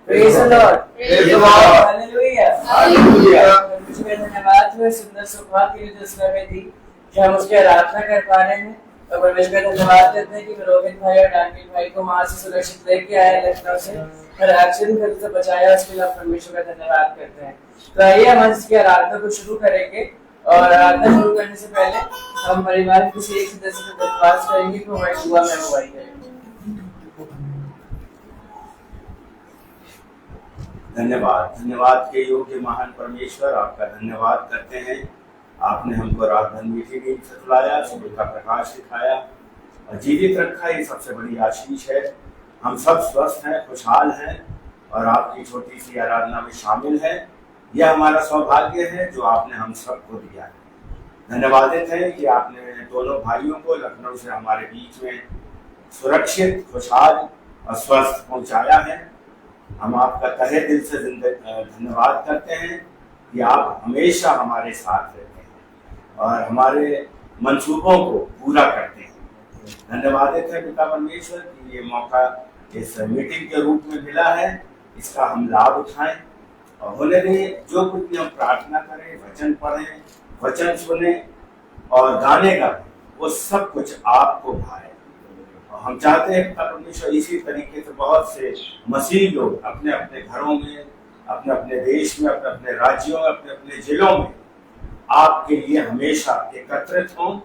Praise the Lord. Praise the Lord. Hallelujah. Hallelujah. मुझे धन्यवाद हुए सुंदर सुभाव के लिए जो उसने हमें दी कि हम उसकी आराधना कर पा रहे हैं और परमेश्वर का धन्यवाद करते हैं कि रोहित भाई और डांकिल भाई को वहां से सुरक्षित लेके आए लखनऊ से और एक्सीडेंट से बचाया, उसके लिए परमेश्वर का धन्यवाद करते हैं। तो आइए हम इसकी आराधना को शुरू करेंगे और आराधना शुरू करने से पहले हम परिवार के किसी एक सदस्य को दरख्वास्त करेंगे कि हमारी दुआ में अगुवाई करें। धन्यवाद के योग्य महान परमेश्वर, आपका धन्यवाद करते हैं। आपने हमको रात भर मीठी नींद से सुलाया, सुबह का प्रकाश दिखाया और जीवित रखा, ये सबसे बड़ी आशीष है। हम सब स्वस्थ हैं, खुशहाल हैं और आपकी छोटी सी आराधना में शामिल हैं। यह हमारा सौभाग्य है जो आपने हम सबको दिया है। धन्यवादित है कि आपने दोनों भाइयों को लखनऊ से हमारे बीच में सुरक्षित, खुशहाल और स्वस्थ पहुंचाया है। हम आपका तहे दिल से धन्यवाद करते हैं कि आप हमेशा हमारे साथ रहते हैं और हमारे मंसूबों को पूरा करते हैं। धन्यवादित है पिता परमेश्वर कि ये मौका इस मीटिंग के रूप में मिला है, इसका हम लाभ उठाएं और होने दें जो कुछ भी हम प्रार्थना करें, वचन पढ़ें, वचन सुने और गाने गाएं, वो सब कुछ आपको भाए। हम चाहते हैं परमेश्वर इसी तरीके से बहुत से मसीह लोग अपने अपने घरों में, अपने अपने देश में, अपने अपने राज्यों में, अपने अपने जिलों में आपके लिए हमेशा एकत्रित हों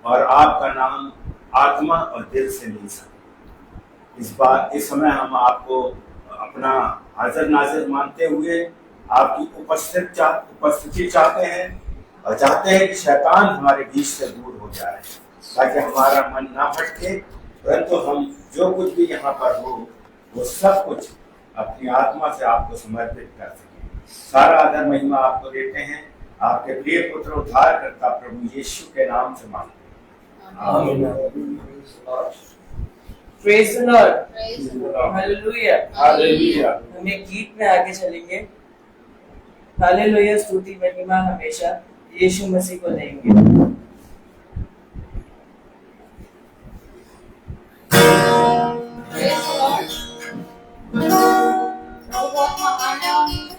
और आपका नाम आत्मा और दिल से ले सके। इस समय हम आपको अपना हाजिर नाजिर मानते हुए आपकी उपस्थिति चाहते हैं और चाहते हैं कि शैतान हमारे बीच से दूर हो जाए ताकि हमारा मन ना भटके, परंतु हम जो कुछ भी यहाँ पर हो वो सब कुछ अपनी आत्मा से आपको समर्पित कर सके। सारा आदर महिमा आपको देते हैं, आपके प्रिय पुत्र उद्धारकर्ता प्रभु यीशु के नाम से मांगते हैं, आमीन। Praise the Lord. Hallelujah. Hallelujah. हम एक गीत में आगे चलेंगे। हालेलुया, स्तुति महिमा हमेशा यीशु मसीह को देंगे।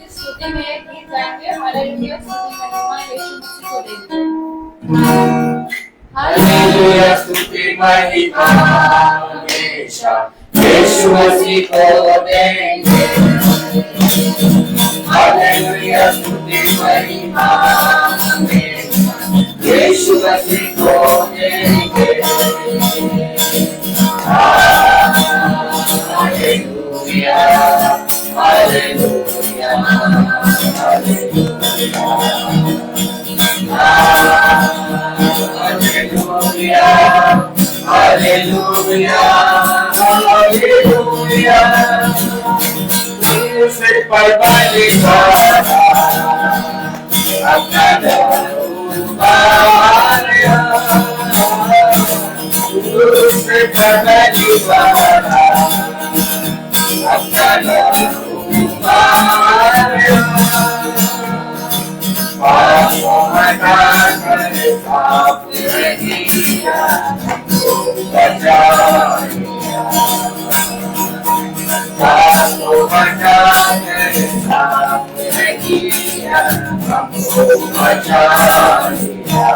स्तुति में एक गीत गाएंगे, हालेलुया स्तुति महिमा यीशु मसीह को देंगे। हालेलुया स्तुति महिमा हमेशा यीशु मसीह को देंगे। हालेलुया स्तुति महिमा हमेशा यीशु मसीह को देंगे। Hallelujah hallelujah hallelujah hallelujah hallelujah सिर पर बलिदान अपना उतारा, सिर पर बलिदान अपना उतारा, पापों का कर पाप किया बचा लिया, पापों का कर पाप किया हमको बचा लिया।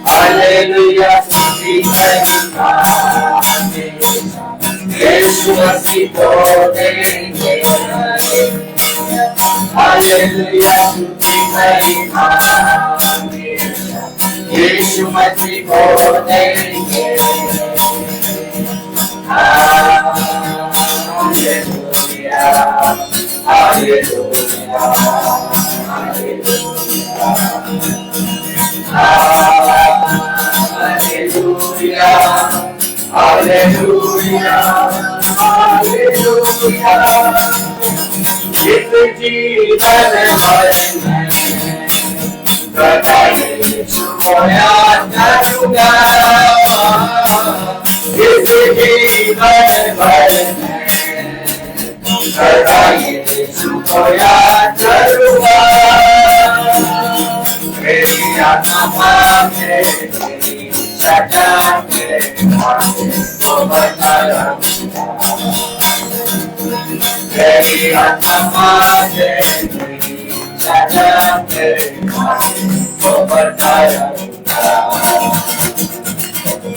हालेलुया स्तुति महिमा यीशु मसीह को देंगे। हालेलुया स्तुति महिमा यीशु मसीह को देंगे। Hallelujah hallelujah hallelujah hallelujah hallelujah इस जीवन भर में सदा यीशु को याद करूंगा। इस जीवन भर में सदा यीशु को याद करूंगा। मेरी आत्मा में मेरी सदा में को बताया तेरी आत्मा तेरी जन्म तेरी को बताया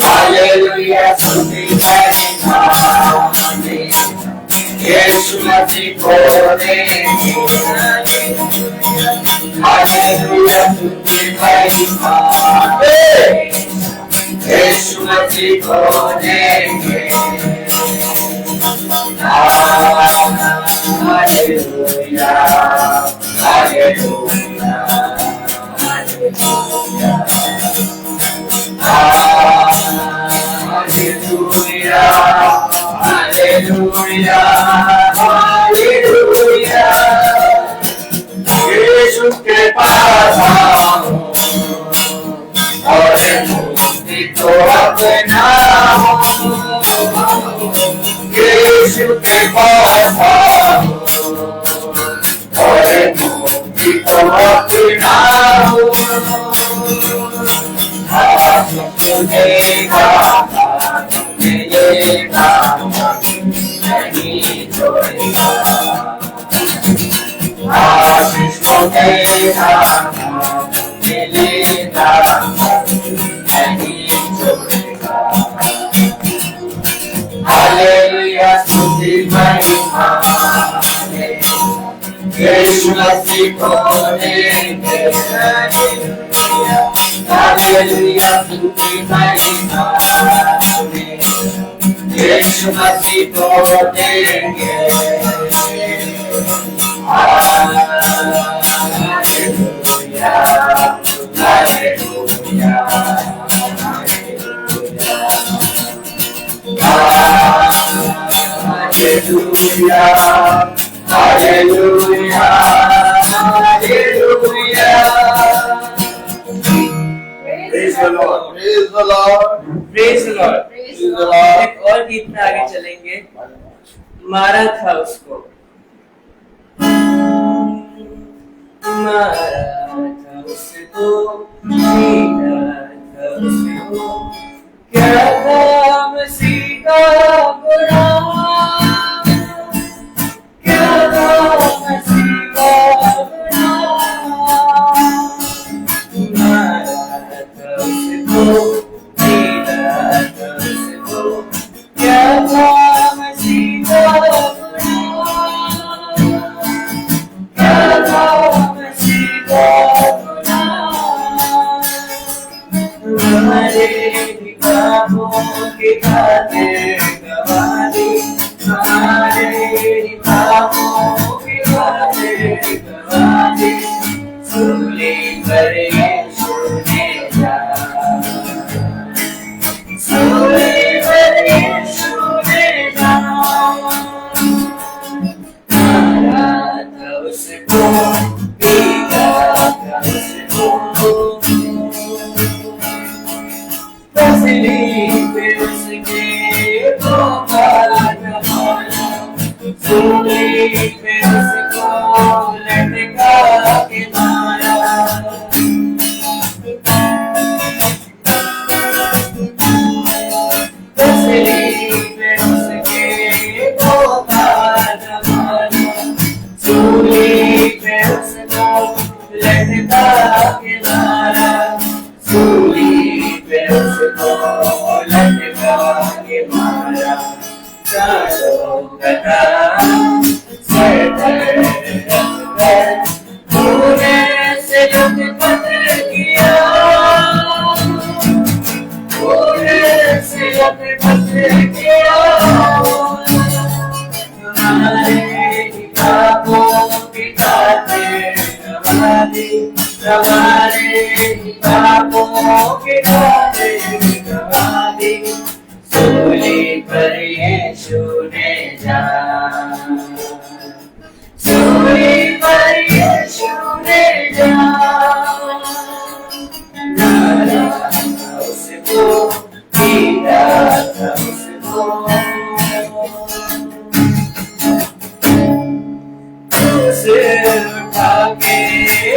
हालेलुया स्तुति तेरी नामी यीशु मसीह को देंगे हालेलुया स्तुति तेरी नामी यीशु मसीह को देंगे hallelujah hallelujah hallelujah hallelujah hallelujah hallelujah यीशु के पास आओ और मुक्ति को अपनाओ यीशु के पास आओ और मुक्ति को अपनाओ सुनेगा मिलेगा नहीं छोड़ेगा आशीष मिलेगा मिलेगा नहीं छोड़ेगा हालेलुया स्तुति महिमा यीशु मसीह को देंगे हालेलुया स्तुति महिमा यीशु मसीह को देंगे hallelujah hallelujah hallelujah hallelujah hallelujah Praise the Lord. Praise the Lord. Praise the Lord. Praise the Lord. एक और गीत में आगे चलेंगे। मारा था उसको, मारा था उसको, पीटा था उसको, क्या था मसीह का गुनाह, क्या था मसीह का गुनाह, मारा था उसको, पीटा था उसको, क्या था मसीह का गुनाह, क्या था मसीह का गुनाह, हमारे पापों की खातिर गवाह दी, हमारे पापों की खातिर गवाह दी, सूली पर यीशु ने जान, सूली पर यीशु ने जान, मारा था उसको, पीटा था उसको, तस्लीम पे उसके पुकारा जमाना, सूली पे उसको लटका के मारा, तस्लीम पे उसके पुकारा जमाना, सूली पे उसको लटका के मारा, सूली पे उसको लटका के मारा, चारों कदम सर पर रखकर खूने से लथपथ किया, खूने से लथपथ किया, हमारे पापों की खातिर गवाह दी, हमारे पापों की खातिर गवाह दी, सूली पर यीशु ने जान, सूली पर यीशु ने जान, मारा था उसको, पीटा था उसको, सिर उठा के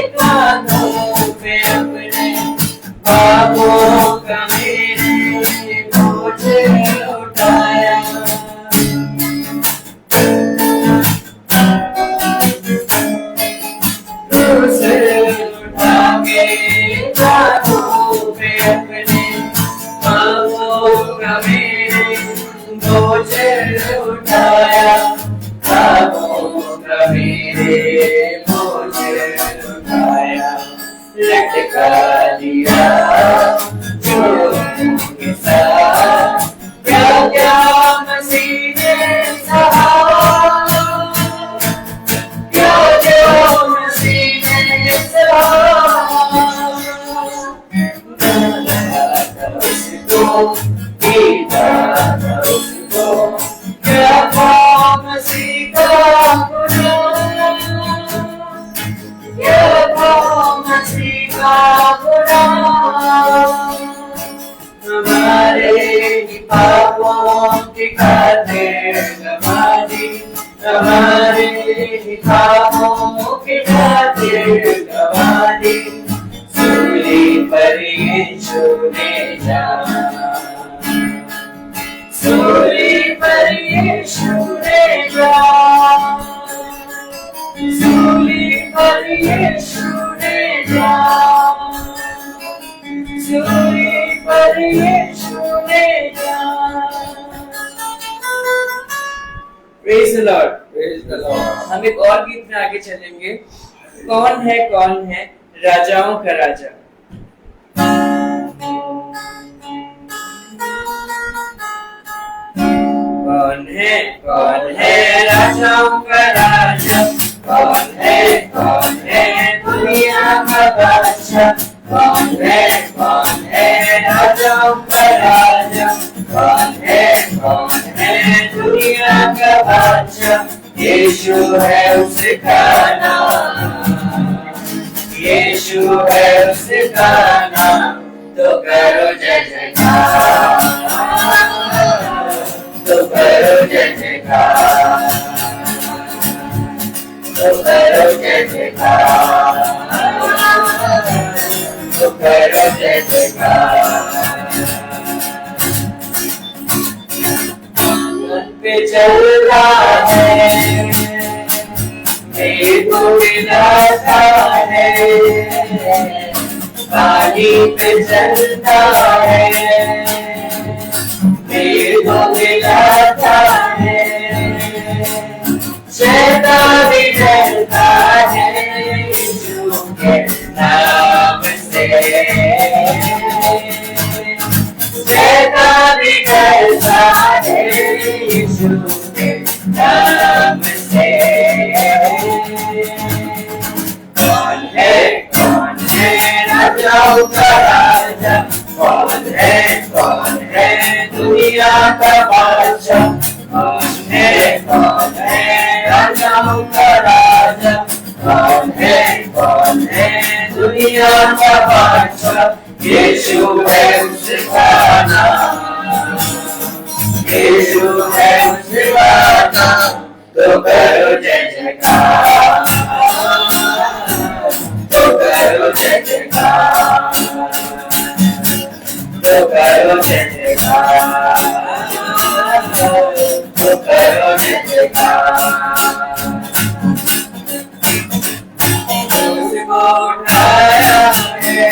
कांधों पे अपने पापों का मेरे बोझ उठाया, उठाया, खामों का मेरे मुझे उठाया, लटका दिया चोरों के साथ, क्या क्या मसीह ने सहा, क्या क्या मसीह ने सहा, उसको पीता था उसको, क्या था मसीह का गुनाह, क्या था मसीह का गुनाह, हमारे ही पापों की खातिर गवा दी, हमारे ही पापों की खातिर गवा दी, सूली पर यीशु ने जाना, सूली पर यीशु ने जाना, सूली पर यीशु ने जाना, सूली पर यीशु ने जाना। Praise the Lord, praise the Lord। हम एक और गीत में आगे चलेंगे। कौन है राजाओं का राजा। कौन है राजाओं का राजा, कौन है दुनिया का बादशाह, कौन है राजाओं का राजा, कौन है दुनिया का बादशाह, यीशु है उसका नाम, यीशु है उसका नाम, तो करो जय जयकार, तो करो जय जयकार, तो करो जय जयकार, तो करो जय जयकार। मन पे चल रहा है, मेरे को मिलाता है, पानी पे चलता है, मेरे को मिलाता है, शैतान भी डरता है यीशु के नाम से, शैतान भी डरता है यीशु के नाम से। कौन है राजाओं का राजा, कौन है दुनिया का बादशाह, कौन है राजाओं का राजा, कौन है दुनिया का बादशाह, यीशु है उसका नाम, यीशु है उसका नाम, तो करो जय जयकार, तो करो जय जयकार, तो करो जय जयकार, तो करो जय जयकार। मुझको उठाया है,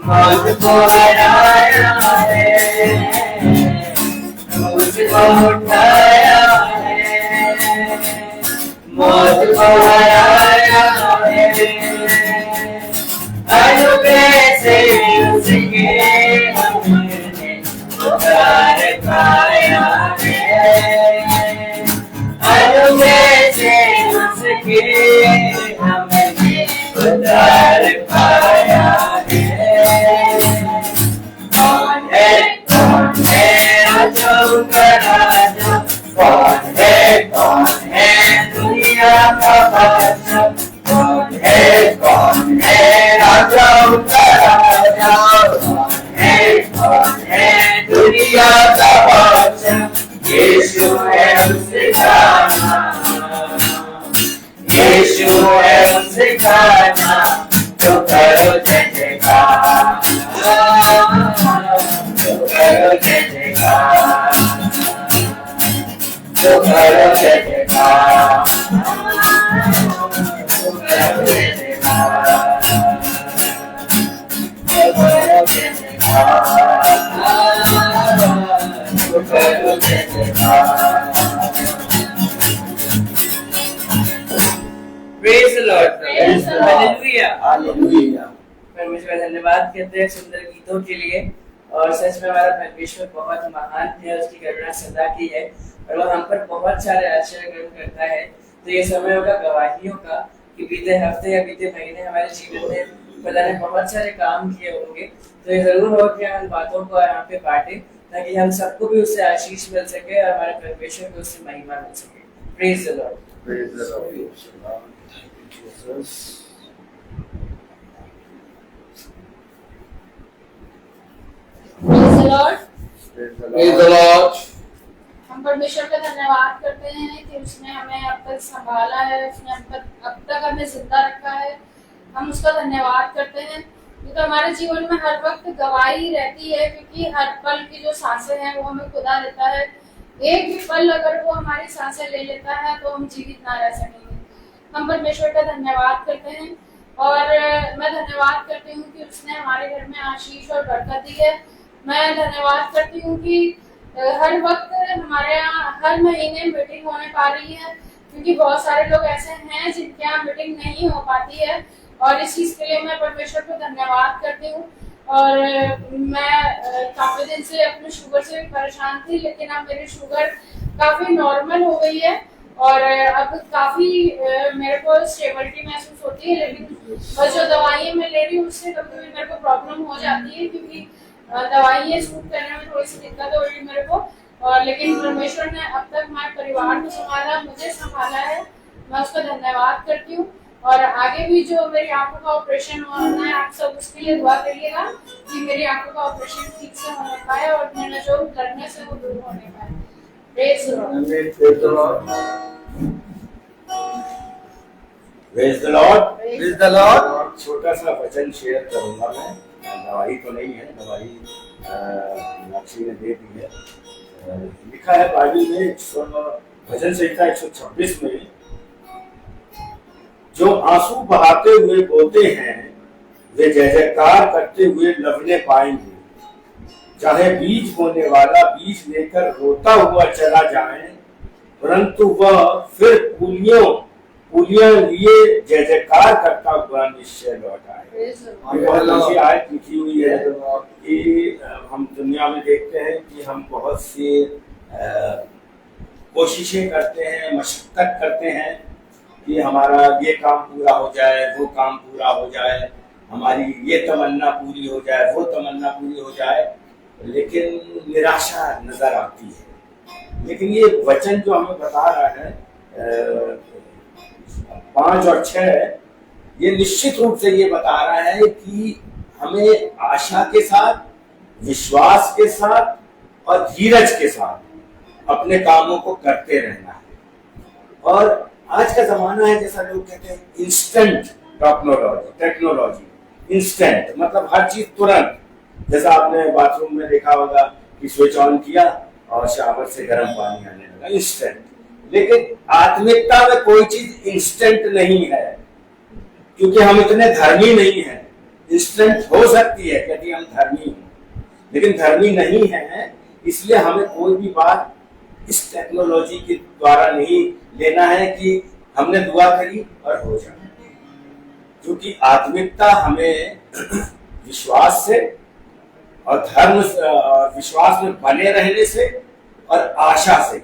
मुझको हराया है, मुझको उठाया है, मुझको हराया है, अनुग्रह से उसके हमने उद्धार पाया है, अनुग्रह से उसके हमने उद्धार पाया है। कौन है राजाओं का राजा, कौन है दुनिया का बादशाह, कौन है राजाओं का राजा, कौन है दुनिया का बादशाह, यीशु है उसका नाम, यीशु है उसका नाम, तो करो जय जयकार, तो करो जय जयकार, तो करो जय जयकार, तो करो जय जयकार, तो करो जय जयकार, तो करो Praise the Lord. Praise the Lord. Hallelujah. Hallelujah. परमेश्वर का धन्यवाद करते हैं सुंदर गीतों के लिए। और सच में हमारा परमेश्वर बहुत महान है, उसकी करुणा सदा की है और वो हम पर बहुत सारे आश्चर्य कर्म करता है। तो ये समय होगा गवाहियों का कि बीते हफ्ते या बीते महीने हमारे जीवन में खुदा ने बहुत सारे काम किए होंगे। तो ये जरूर हो कि हम इन बातों को यहाँ पे बांटें ताकि हम सबको भी उससे आशीष मिल सके और हमारे परमेश्वर को उससे महिमा मिल सके। Praise the Lord. Praise the Lord. Thank you, Jesus. Praise the Lord. Praise the Lord. हम परमेश्वर का धन्यवाद करते हैं कि उसने हमें अब तक संभाला है, उसने अब तक हमें जिंदा रखा है। हम उसका धन्यवाद करते हैं क्योंकि हमारे जीवन में हर वक्त गवाही रहती है, क्योंकि हर पल की जो सांसें हैं वो हमें खुदा देता है। एक भी पल अगर वो हमारी सांसें ले लेता है तो हम जीवित ना रह सकेंगे। हम परमेश्वर का धन्यवाद करते हैं और मैं धन्यवाद करती हूँ कि उसने हमारे घर में आशीष और बरकत दी है। मैं धन्यवाद करती हूँ कि हर वक्त हमारे यहाँ हर महीने मीटिंग होने पा रही है, क्योंकि बहुत सारे लोग ऐसे हैं जिनके यहाँ मीटिंग नहीं हो पाती है और इस चीज के लिए मैं परमेश्वर को धन्यवाद करती हूँ। और मैं काफी दिन से अपने शुगर से भी परेशान थी, लेकिन अब मेरी शुगर काफी नॉर्मल हो गई है और अब काफी मेरे को स्टेबिलिटी महसूस होती है। लेकिन बस जो दवाइयाँ मैं ले रही हूँ उससे कभी कभी मेरे को प्रॉब्लम हो जाती है, क्योंकि दवाइयाँ सूट करने में थोड़ी सी दिक्कत हो रही है मेरे को। और लेकिन परमेश्वर ने अब तक हमारे परिवार को संभाला, मुझे संभाला है। मैं उसका धन्यवाद करती हूँ और आगे भी जो मेरी आंखों का ऑपरेशन होना है, आप सब उसके लिए दुआ करिएगा कि मेरी आंखों का ऑपरेशन ठीक से होने पाए और मेरा जो डरने से वो दूर होने पाए। Praise the Lord. Praise the Lord. Praise the Lord. Praise the Lord. छोटा सा वचन शेयर करूंगा मैं। दवाई तो नहीं है, दवाई मीनाक्षी ने दे दी है। लिखा है बाइबल में भजन संहिता 126 में, जो आंसू बहाते हुए बोते हैं वे जय जयकार करते हुए लवने पाएंगे। चाहे बीज बोने वाला बीज लेकर रोता हुआ चला जाए, परंतु वह फिर पुलियां लिए जय जयकार करता हुआ निश्चय लौट आए। बहुत अच्छी आयत लिखी हुई है कि हम दुनिया में देखते हैं कि हम बहुत सी कोशिशें करते हैं, मशक्कत करते हैं कि हमारा ये काम पूरा हो जाए, वो काम पूरा हो जाए, हमारी ये तमन्ना पूरी हो जाए, वो तमन्ना पूरी हो जाए, लेकिन निराशा नजर आती है। लेकिन ये वचन जो हमें बता रहा है 5 और 6, ये निश्चित रूप से ये बता रहा है कि हमें आशा के साथ, विश्वास के साथ और धीरज के साथ अपने कामों को करते रहना है। और आज का जमाना है, जैसा लोग कहते हैं इंस्टेंट टेक्नोलॉजी, इंस्टेंट मतलब हर चीज तुरंत। जैसा आपने बाथरूम में देखा होगा कि स्विच ऑन किया और शावर से गर्म पानी आने लगा, इंस्टेंट। लेकिन आत्मिकता में कोई चीज इंस्टेंट नहीं है, क्योंकि हम इतने धर्मी नहीं हैं। इंस्टेंट हो सकती है यदि हम धर्मी हैं, लेकिन धर्मी नहीं है, इसलिए हमें कोई भी बात इस टेक्नोलॉजी के द्वारा नहीं लेना है कि हमने दुआ करी और हो जाए। क्योंकि आत्मिकता हमें विश्वास से और धर्म विश्वास में बने रहने से और आशा से,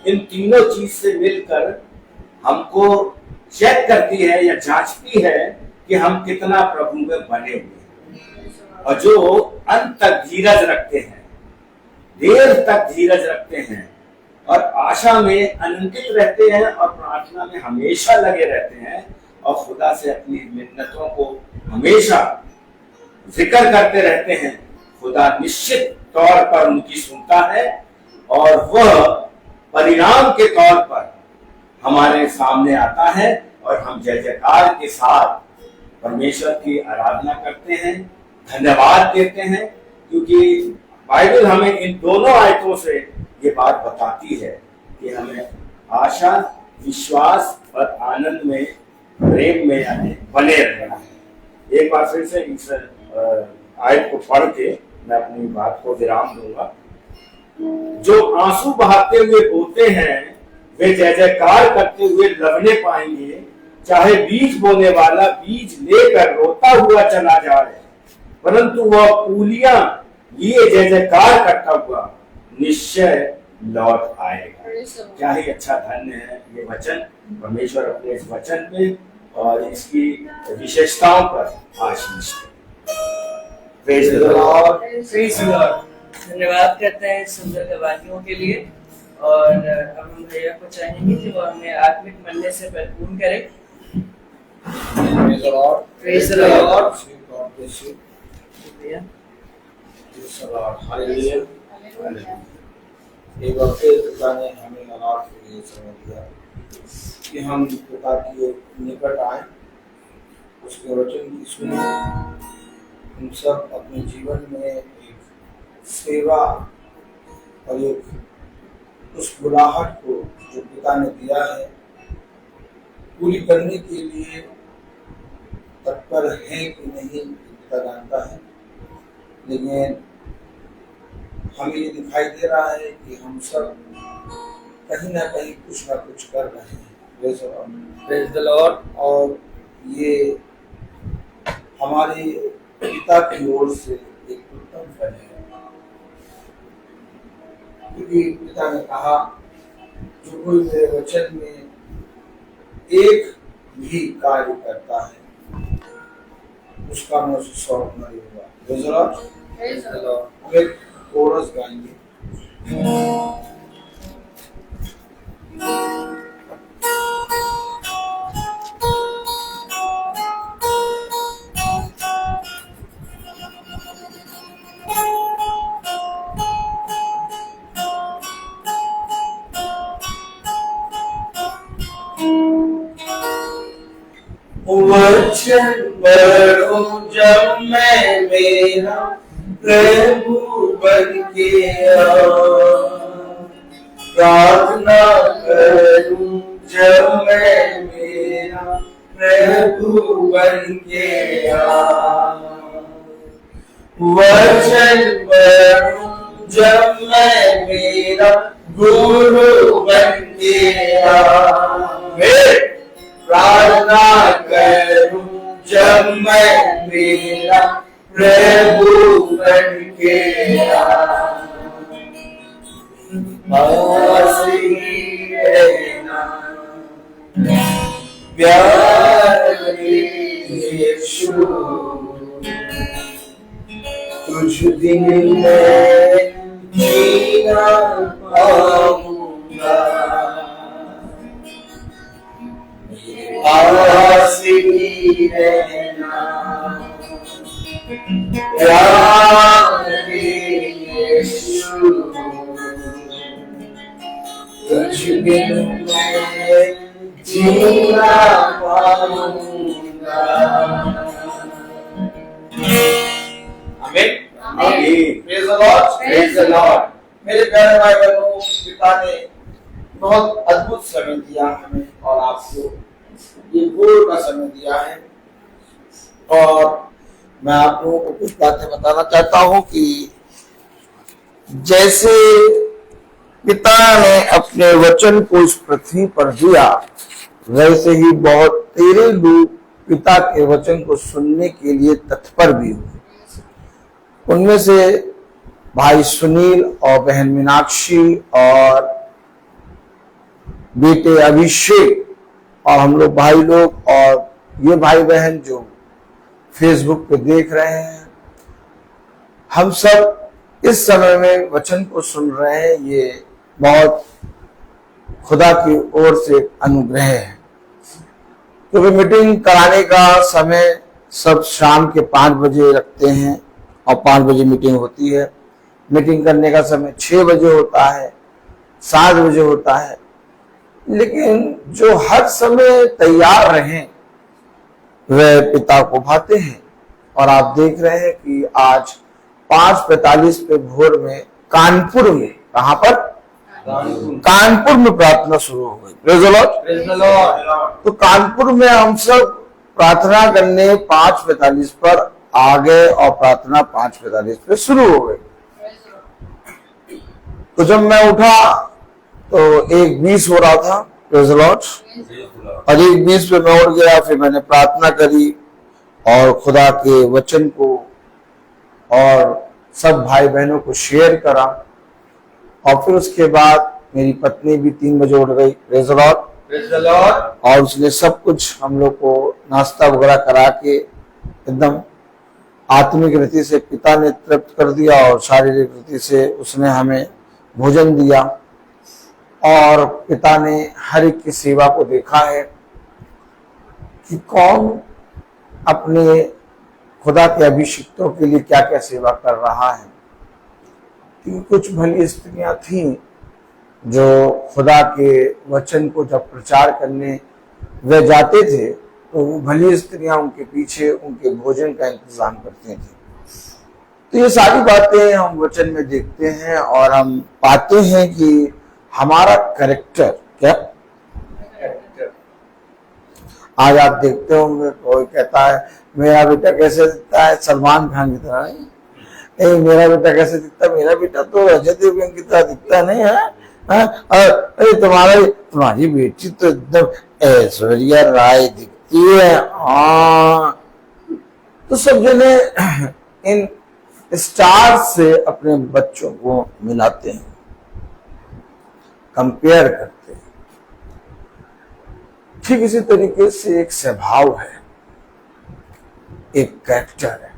इन तीनों चीज से मिलकर हमको चेक करती है या जांचती है कि हम कितना प्रभु में बने हुए हैं। और जो अंत तक धीरज रखते हैं, देर तक धीरज रखते हैं और आशा में आनंदित रहते हैं और प्रार्थना में हमेशा लगे रहते हैं और खुदा से अपनी मिन्नतों को हमेशा जिक्र करते रहते हैं, खुदा निश्चित तौर पर उनकी सुनता है और वह परिणाम के तौर पर हमारे सामने आता है और हम जय जयकार के साथ परमेश्वर की आराधना करते हैं, धन्यवाद देते हैं। क्योंकि बाइबल हमें इन दोनों आयतों से ये बात बताती है कि हमें आशा, विश्वास और आनंद में, प्रेम में यानी बने रहना है। एक बार फिर से इस आयत को पढ़ के मैं अपनी बात को विराम दूंगा। जो आंसू बहाते हुए बोते हैं वे जय जयकार करते हुए लवने पाएंगे। चाहे बीज बोने वाला बीज लेकर रोता हुआ चला जाए, परंतु वह पूलियां लिए जय जयकार करता हुआ निश्चय लौट आएगा। क्या ही अच्छा धन्य है ये वचन। परमेश्वर अपने इस वचन पे और इसकी विशेषताओं पर आशीष दे। Praise the Lord. Praise the Lord. धन्यवाद करते हैं सुंदर गवाहियों के लिए। और अब हम भैया को चाहेंगे कि वो हमें आत्मिक मनने से भरपूर करें। Praise the Lord. Praise the Lord. God bless you. भैया Praise the Lord. Hallelujah. एक बार फिर पिता ने हमें अनाथ के लिए समय दिया कि हम पिता के निकट आए, उसके वचन की सुने। हम सब अपने जीवन में एक सेवा और एक उस बुलाहट को जो पिता ने दिया है पूरी करने के लिए तत्पर है कि नहीं पिता जानता है। लेकिन हमें ये दिखाई दे रहा है कि हम सब कहीं ना कहीं कुछ ना कुछ कर रहे हैं। Praise the Lord। और ये हमारे पिता की ओर से एक उत्तम फल है, क्योंकि पिता ने कहा जो कोई मेरे वचन में एक भी कार्य करता है उसका मैं उसे 100 गुना दूंगा। Praise the Lord। Praise the Lord। हम एक कोरस गाएंगे। वचन बढ़ो जब मैं मेरा प्रभु बन के प्रार्थना करूं जब मैं मेरा प्रभु बन के वचन बढ़ो जब मैं मेरा गुरु बन के प्रार्थना करूं जब मैं मेरा प्रभु बन के प्यारे यीशु तुझ दिन में जीना पाऊंगा। आशीर्वाद रहना प्यारे यीशु तुझ बिन मैं जीना पाऊंगा। आमीन। आमीन। Praise the Lord। Praise the Lord। मेरे प्यारे भाई बहनों, पिता ने बहुत अद्भुत समय दिया हमें और आपको ये भोर का समय दिया है। और मैं आप लोगों को कुछ बातें बताना चाहता हूं कि जैसे पिता ने अपने वचन को इस पृथ्वी पर दिया, वैसे ही बहुत तेरे लोग पिता के वचन को सुनने के लिए तत्पर भी हुए। उनमें से भाई सुनील और बहन मीनाक्षी और बेटे अभिषेक और हम लोग भाई लोग और ये भाई बहन जो फेसबुक पे देख रहे हैं, हम सब इस समय में वचन को सुन रहे हैं। ये बहुत खुदा की ओर से अनुग्रह है, क्योंकि मीटिंग कराने का समय सब शाम के 5 बजे रखते हैं और 5 बजे मीटिंग होती है। मीटिंग करने का समय 6 बजे होता है, 7 बजे होता है, लेकिन जो हर समय तैयार रहें वह पिता को भाते हैं। और आप देख रहे हैं कि आज 5:45 पे भोर में कानपुर में, कहां पर? कानपुर में प्रार्थना शुरू हो गई। Praise the Lord. Praise the Lord. तो कानपुर में हम सब प्रार्थना करने 5:45 पर आ गए और प्रार्थना 5:45 पे शुरू हो गई। तो जब मैं उठा तो 1:20 हो रहा था, प्रेज़ द लॉर्ड, और 1:20 पे मैं उठ गया। फिर मैंने प्रार्थना करी और खुदा के वचन को और सब भाई बहनों को शेयर करा, और फिर उसके बाद मेरी पत्नी भी 3 बजे उठ गई, प्रेज़ द लॉर्ड, और उसने सब कुछ हम लोग को नाश्ता वगैरह करा के एकदम आत्मिक रीति से पिता ने तृप्त कर दिया और शारीरिक रीति से उसने हमें भोजन दिया। और पिता ने हर एक की सेवा को देखा है कि कौन अपने खुदा के अभिषिक्तों के लिए क्या क्या सेवा कर रहा है। कि कुछ भली स्त्रियां थीं जो खुदा के वचन को जब प्रचार करने वे जाते थे तो वो भली स्त्रियां उनके पीछे उनके भोजन का इंतजाम करती थी। तो ये सारी बातें हम वचन में देखते हैं और हम पाते हैं कि हमारा कैरेक्टर क्या, आज आप देखते होंगे कोई कहता है मेरा बेटा कैसे दिखता है, सलमान खान की तरह नहीं, मेरा बेटा कैसे दिखता है, मेरा बेटा तो अजय देवगन की तरह दिखता नहीं है, अरे तुम्हारी बेटी तो एकदम ऐश्वर्या राय दिखती है। हाँ, तो सब जने इन स्टार से अपने बच्चों को मिलाते हैं, कंपेयर करते हैं। ठीक इसी तरीके से एक स्वभाव है, एक कैरेक्टर है।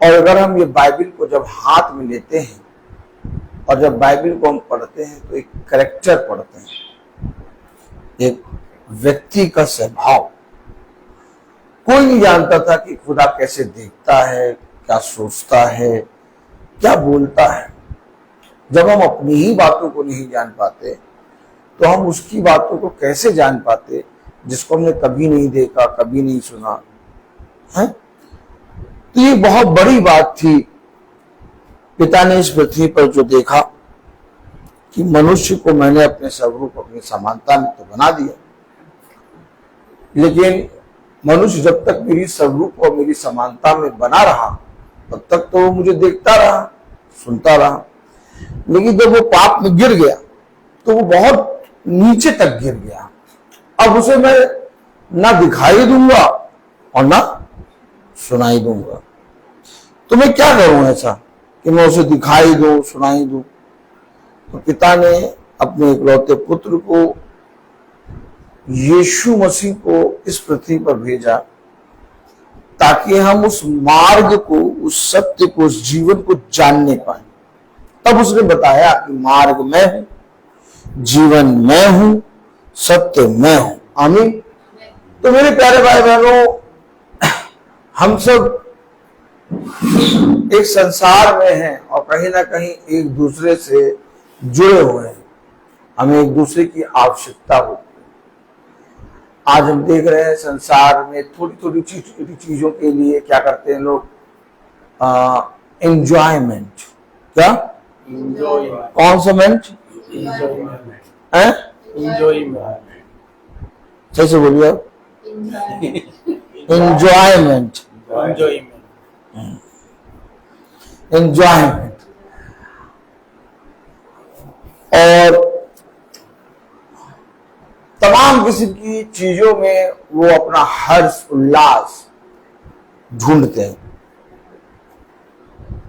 और अगर हम ये बाइबल को जब हाथ में लेते हैं और जब बाइबल को हम पढ़ते हैं तो एक कैरेक्टर पढ़ते हैं, एक व्यक्ति का स्वभाव। कोई नहीं जानता था कि खुदा कैसे देखता है, क्या सोचता है, क्या बोलता है। जब हम अपनी ही बातों को नहीं जान पाते तो हम उसकी बातों को कैसे जान पाते जिसको हमने कभी नहीं देखा, कभी नहीं सुना है। तो ये बहुत बड़ी बात थी। पिता ने इस पृथ्वी पर जो देखा कि मनुष्य को मैंने अपने स्वरूप अपनी समानता में तो बना दिया, लेकिन मनुष्य जब तक मेरी स्वरूप और मेरी समानता में बना रहा तब तक तो वो मुझे देखता रहा, सुनता रहा। लेकिन जब वो पाप में गिर गया तो वो बहुत नीचे तक गिर गया। अब उसे मैं ना दिखाई दूंगा और ना सुनाई दूंगा। तो मैं क्या करूं ऐसा कि मैं उसे दिखाई दूं, सुनाई दूं। तो पिता ने अपने इकलौते पुत्र को, यीशु मसीह को इस पृथ्वी पर भेजा ताकि हम उस मार्ग को, उस सत्य को, उस जीवन को जानने पाए। तब उसने बताया कि मार्ग मैं हूं, जीवन मैं हूं, सत्य मैं हूं। आमीन। तो मेरे प्यारे भाई बहनों, हम सब एक संसार में हैं और कहीं ना कहीं एक दूसरे से जुड़े हुए हैं। हमें एक दूसरे की आवश्यकता होती है। आज हम देख रहे हैं संसार में थोड़ी थोड़ी चीजों के लिए क्या करते हैं लोग, एंजॉयमेंट। क्या कौन सा मेंट? सही से बोलिए आप। Enjoyment, enjoyment. और तमाम किस्म की चीजों में वो अपना हर्ष उल्लास ढूंढते हैं,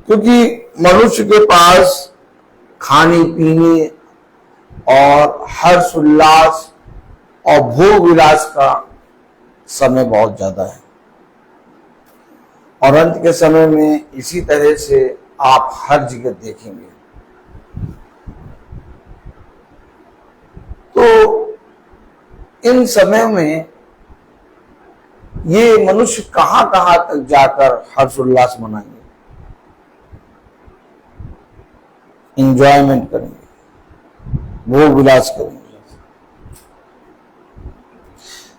क्योंकि मनुष्य के पास खाने पीने और हर्ष उल्लास और भोग विलास का समय बहुत ज्यादा है। और अंत के समय में इसी तरह से आप हर जगह देखेंगे। तो इन समय में ये मनुष्य कहां कहां तक जाकर हर्ष उल्लास मनाएंगे, एंजॉयमेंट करेंगे, भोग विलास करेंगे।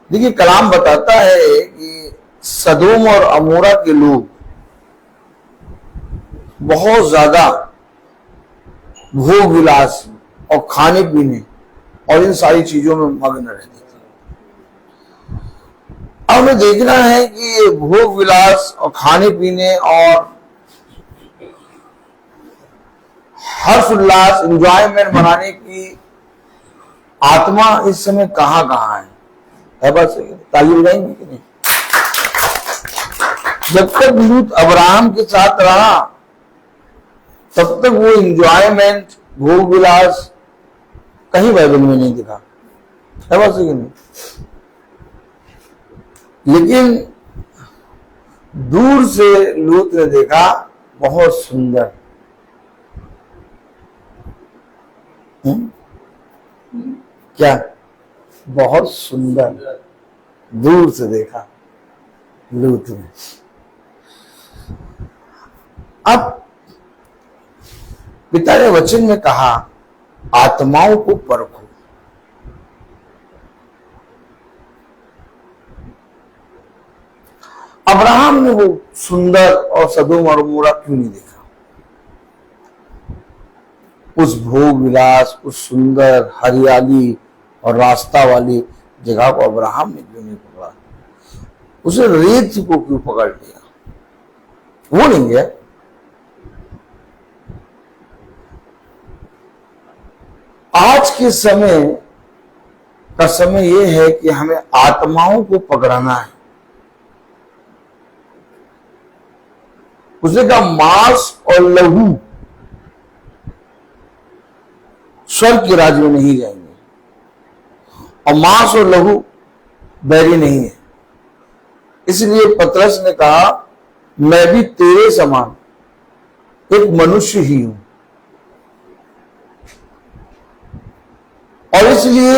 देखिए, कलाम बताता है कि सदोम और अमोरा के लोग बहुत ज्यादा भोग विलास और खाने पीने और इन सारी चीजों में मग्न रहते थे। अब हमें देखना है कि ये भोग विलास और खाने पीने और हर्ष उल्लास एंजॉयमेंट मनाने की आत्मा इस समय कहां कहां है बस ताली बजाएंगे कि नहीं? जब तक लूत अब्राहम के साथ रहा तब तक वो एंजॉयमेंट भोग विलास कहीं बाइबल में नहीं दिखा, है बात सही नहीं? लेकिन दूर से लूत ने देखा बहुत सुंदर, क्या बहुत सुंदर दूर से देखा लूत ने। अब पिता ने वचन में कहा आत्माओं को परखो। अब्राहम ने वो सुंदर और सदोम और अमोरा क्यों नहीं देखा? उस भोग विलास, उस सुंदर हरियाली और रास्ता वाली जगह को अब्राहम ने क्यों नहीं पकड़ा? उसे रेत को क्यों पकड़ लिया? वो नहीं गया। आज के समय का समय यह है कि हमें आत्माओं को पकड़ना है। उसे का मांस और लहू स्वर्ग के राज्य में नहीं जाएंगे, और मांस और लहू बैरी नहीं है। इसलिए पतरस ने कहा मैं भी तेरे समान एक मनुष्य ही हूं, और इसलिए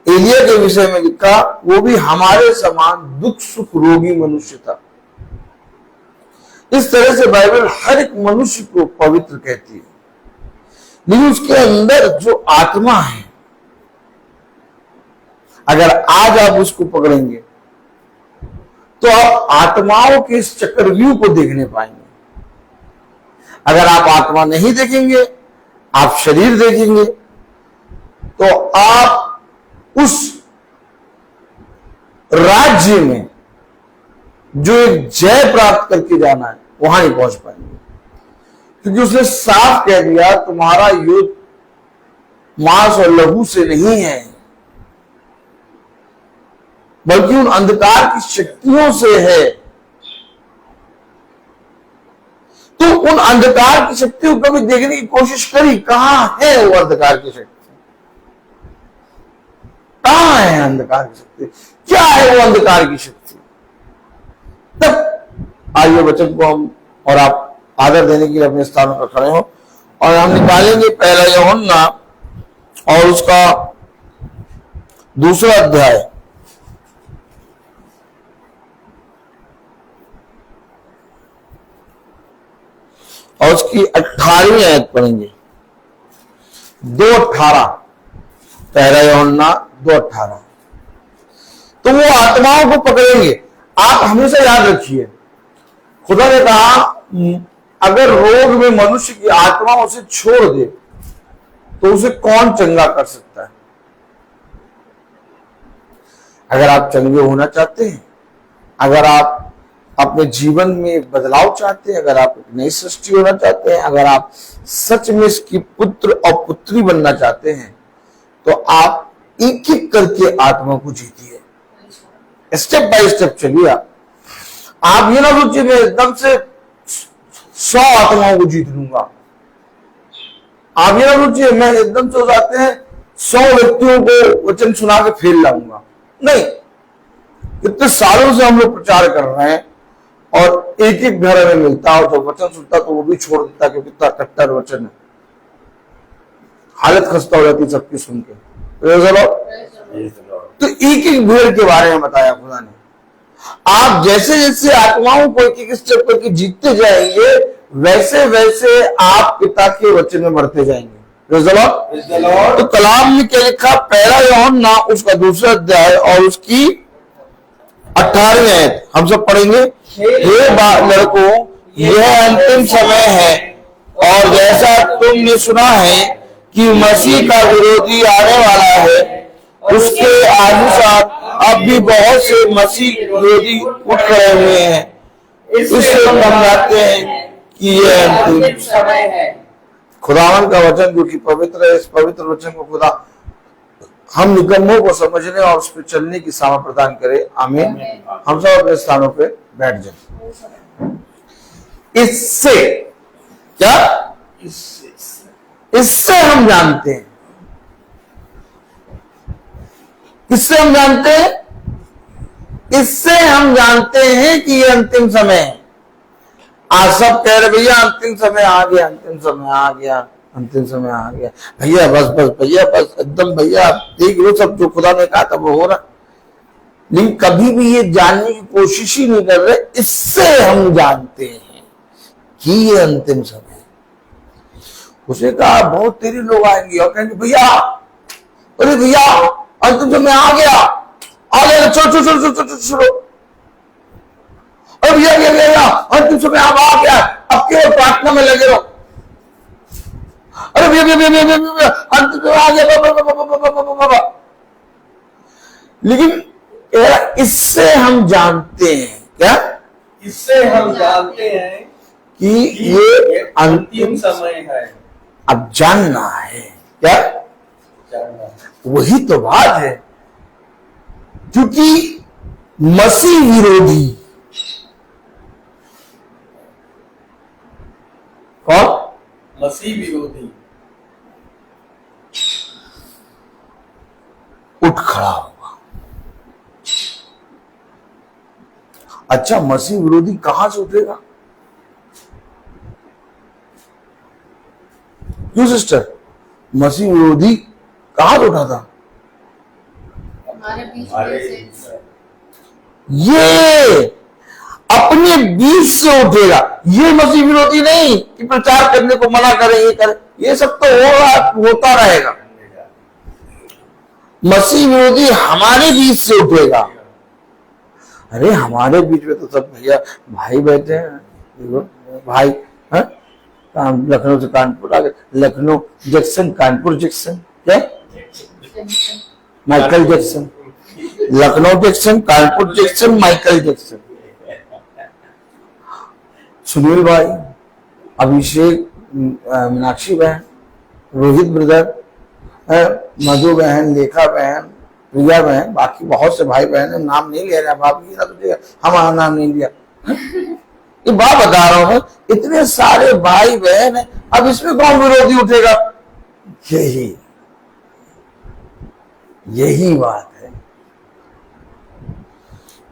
एलिया के विषय में लिखा वो भी हमारे समान दुख सुख रोगी मनुष्य था। इस तरह से बाइबल हर एक मनुष्य को पवित्र कहती है, लेकिन उसके अंदर जो आत्मा है, अगर आज आप उसको पकड़ेंगे तो आप आत्माओं के इस चक्रव्यूह को देखने पाएंगे। अगर आप आत्मा नहीं देखेंगे, आप शरीर देखेंगे, तो आप उस राज्य में जो एक जय प्राप्त करके जाना है वहां नहीं पहुंच पाएंगे, क्योंकि उसने साफ कह दिया तुम्हारा युद्ध मांस और लहू से नहीं है, बल्कि उन अंधकार की शक्तियों से है। तो उन अंधकार की शक्तियों को कभी देखने की कोशिश करी, कहां है वो अंधकार की शक्ति? कहां है अंधकार की शक्ति? क्या है वो अंधकार की शक्ति? तब आइए वचन को हम और आप आदर देने के लिए अपने स्थानों पर खड़े हो, और हम निकालेंगे पहला यूहन्ना और उसका दूसरा अध्याय और उसकी 18वीं आयत पढ़ेंगे। 2:18 पहला यूहन्ना 2:18। तो वो आत्माओं को पकड़ेंगे। आप हमेशा याद रखिए, खुदा ने कहा अगर रोग में मनुष्य की आत्मा उसे छोड़ दे तो उसे कौन चंगा कर सकता है? अगर आप चंगे होना चाहते हैं, अगर आप अपने जीवन में बदलाव चाहते हैं, अगर आप एक नई सृष्टि होना चाहते हैं, अगर आप सच में इसकी पुत्र और पुत्री बनना चाहते हैं, तो आप एक एक करके आत्मा को जीतिए, स्टेप बाय स्टेप चलिए। आप ये ना सोचिए मैं एकदम से 100 आत्माओं को जीत लूंगा। आप ये ना सोचिए मैं एकदम से जाते हैं 100 व्यक्तियों को वचन सुना के फेल लाऊंगा। नहीं, इतने सालों से हम लोग प्रचार कर रहे हैं और एक एक घर में मिलता, और जब वचन सुनता तो वो भी छोड़ देता क्योंकि इतना कट्टर वचन है। हालत खस्ता हो जाती सबकी सुन के। तो एक एक भेड़ के बारे में बताया खुदा ने। आप जैसे जैसे आत्माओं को एक एक स्टेप करके जीतते जाएंगे, वैसे वैसे आप पिता के वचन में बढ़ते जाएंगे। तो कलाम में क्या लिखा? पहला यूहन्ना उसका दूसरा अध्याय और उसकी 18वीं आयत हम सब पढ़ेंगे। हे लड़कों, यह अंतिम समय है, और जैसा तुमने सुना है कि मसीह का विरोधी आने वाला है, उसके अनुसार अब भी बहुत से मसीह विरोधी उठ रहे हुए हैं। इससे हम जानते हैं कि यह अंतिम समय है। खुदावन का वचन जो कि पवित्र है, इस पवित्र वचन को खुदा हम निकम्मों को समझने और उस पर चलने की सामर्थ प्रदान करे। आमीन। हम सब अपने स्थानों पे बैठ जाए। इससे क्या, इससे हम जानते हैं, इससे हम जानते हैं, इससे हम जानते हैं कि ये अंतिम समय है। आज सब कह रहे भैया अंतिम समय आ गया, अंतिम समय आ गया, अंतिम समय आ गया। भैया बस बस भैया बस एकदम भैया देख लो सब जो खुदा ने कहा था वो हो रहा, लेकिन कभी भी ये जानने की कोशिश ही नहीं कर रहे। इससे हम जानते हैं कि ये अंतिम समय है। उसने कहा बहुत तेरे लोग आएंगे और कहेंगे भैया, अरे भैया अंतिम समय आ गया, आ गया, चलो चलो चलो चलो चलो, अरे भैया भैया अंतिम समय अब आ गया, अब केवल प्रार्थना में लगे रहो। अरे भैया भैया भैया भैया अंतिम समय आ गया। लेकिन इससे हम जानते हैं क्या, इससे हम जानते हैं कि ये अंतिम समय है। अब जानना है क्या, जानना। वही तो बात है। क्योंकि मसीह विरोधी कौन, मसीह विरोधी उठ खड़ा होगा। अच्छा मसीह विरोधी कहां से उठेगा? क्यों सिस्टर, मसीह विरोधी कहां से उठा था? हमारे बीच में से ये अपने बीच से उठेगा। ये मसीह विरोधी नहीं कि प्रचार करने को मना करे, ये करे, ये सब तो होता रहेगा। मसीह विरोधी हमारे बीच से उठेगा। अरे हमारे बीच में तो सब भैया भाई बैठे हैं, देखो भाई है, लखनऊ से कानपुर आ गए, लखनऊ जैक्सन, कानपुर जैक्सन, क्या Michael Jackson, Lucknow Jackson, Kanpur Jackson, Michael Jackson, Sunil भाई, अभिषेक, मीनाक्षी बहन, रोहित ब्रदर, मधु बहन, लेखा बहन, प्रिया बहन, बाकी बहुत से भाई बहन है, नाम नहीं ले रहे। आप ये ना तो हमारा नाम नहीं लिया, ये बात बता रहा हूं मैं, इतने सारे भाई बहन है, अब इसमें कौन विरोधी उठेगा? यही बात है।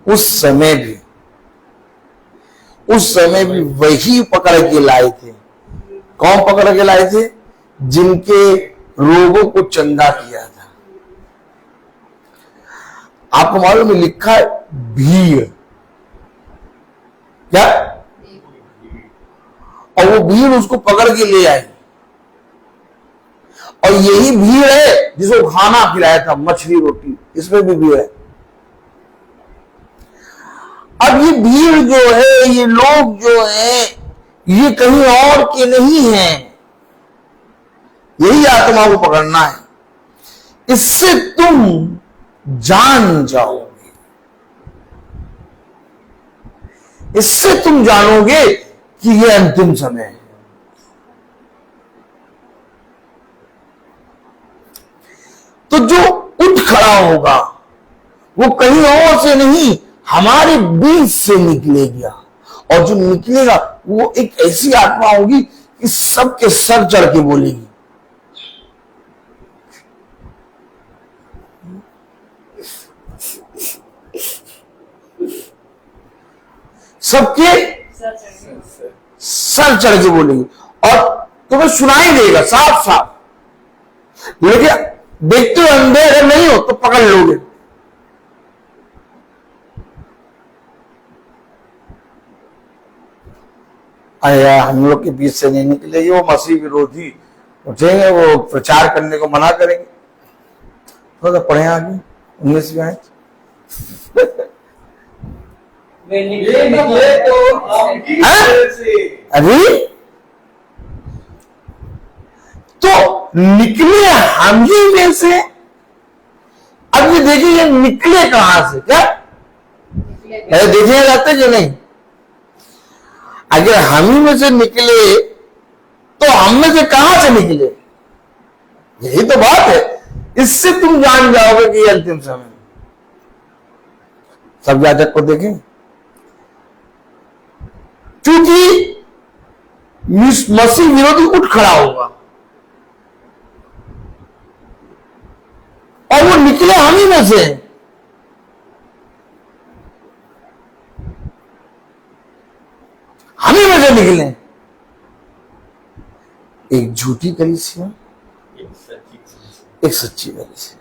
उस समय भी वही पकड़ के लाए थे। कौन पकड़ के लाए थे? जिनके रोगों को चंगा किया था। आपको मालूम है लिखा है भीड़, क्या, और वो भीड़ उसको पकड़ के ले आई, और यही भीड़ है जिसको खाना खिलाया था, मछली रोटी, इसमें भी भीड़ है। अब ये भीड़ जो है, ये लोग जो है, ये कहीं और के नहीं हैं, यही आत्मा को पकड़ना है। इससे तुम जान जाओगे, इससे तुम जानोगे कि ये अंतिम समय है। तो जो उठ खड़ा होगा वो कहीं और से नहीं, हमारे बीच से निकलेगा, और जो निकलेगा वो एक ऐसी आत्मा होगी कि सबके सर चढ़ के बोलेगी। सबके सर चढ़ के बोलेगी, और तुम्हें सुनाई देगा साफ साफ। लेकिन देखते हो अंधे अगर नहीं हो तो पकड़ लोगे। अरे हम लोग के बीच से नहीं निकलेगी, वो मसीह विरोधी उठेंगे, वो प्रचार करने को मना करेंगे। थोड़ा पढ़े आगे 19वीं आयत। वे ये निकले तो हम ही से। अरे तो निकले हम ही में से। अब ये देखिए निकले कहां से, क्या देखे जाते कि नहीं? अगर हम ही में से निकले तो हम में से कहां से निकले? यही तो बात है। इससे तुम जान जाओगे कि अंतिम समय। सब याजक को देखें, क्योंकि मसीह विरोधी उठ खड़ा होगा और वो निकले हम ही में से। हम ही में से निकले। एक झूठी कलीसिया, एक सच्ची कलीसिया।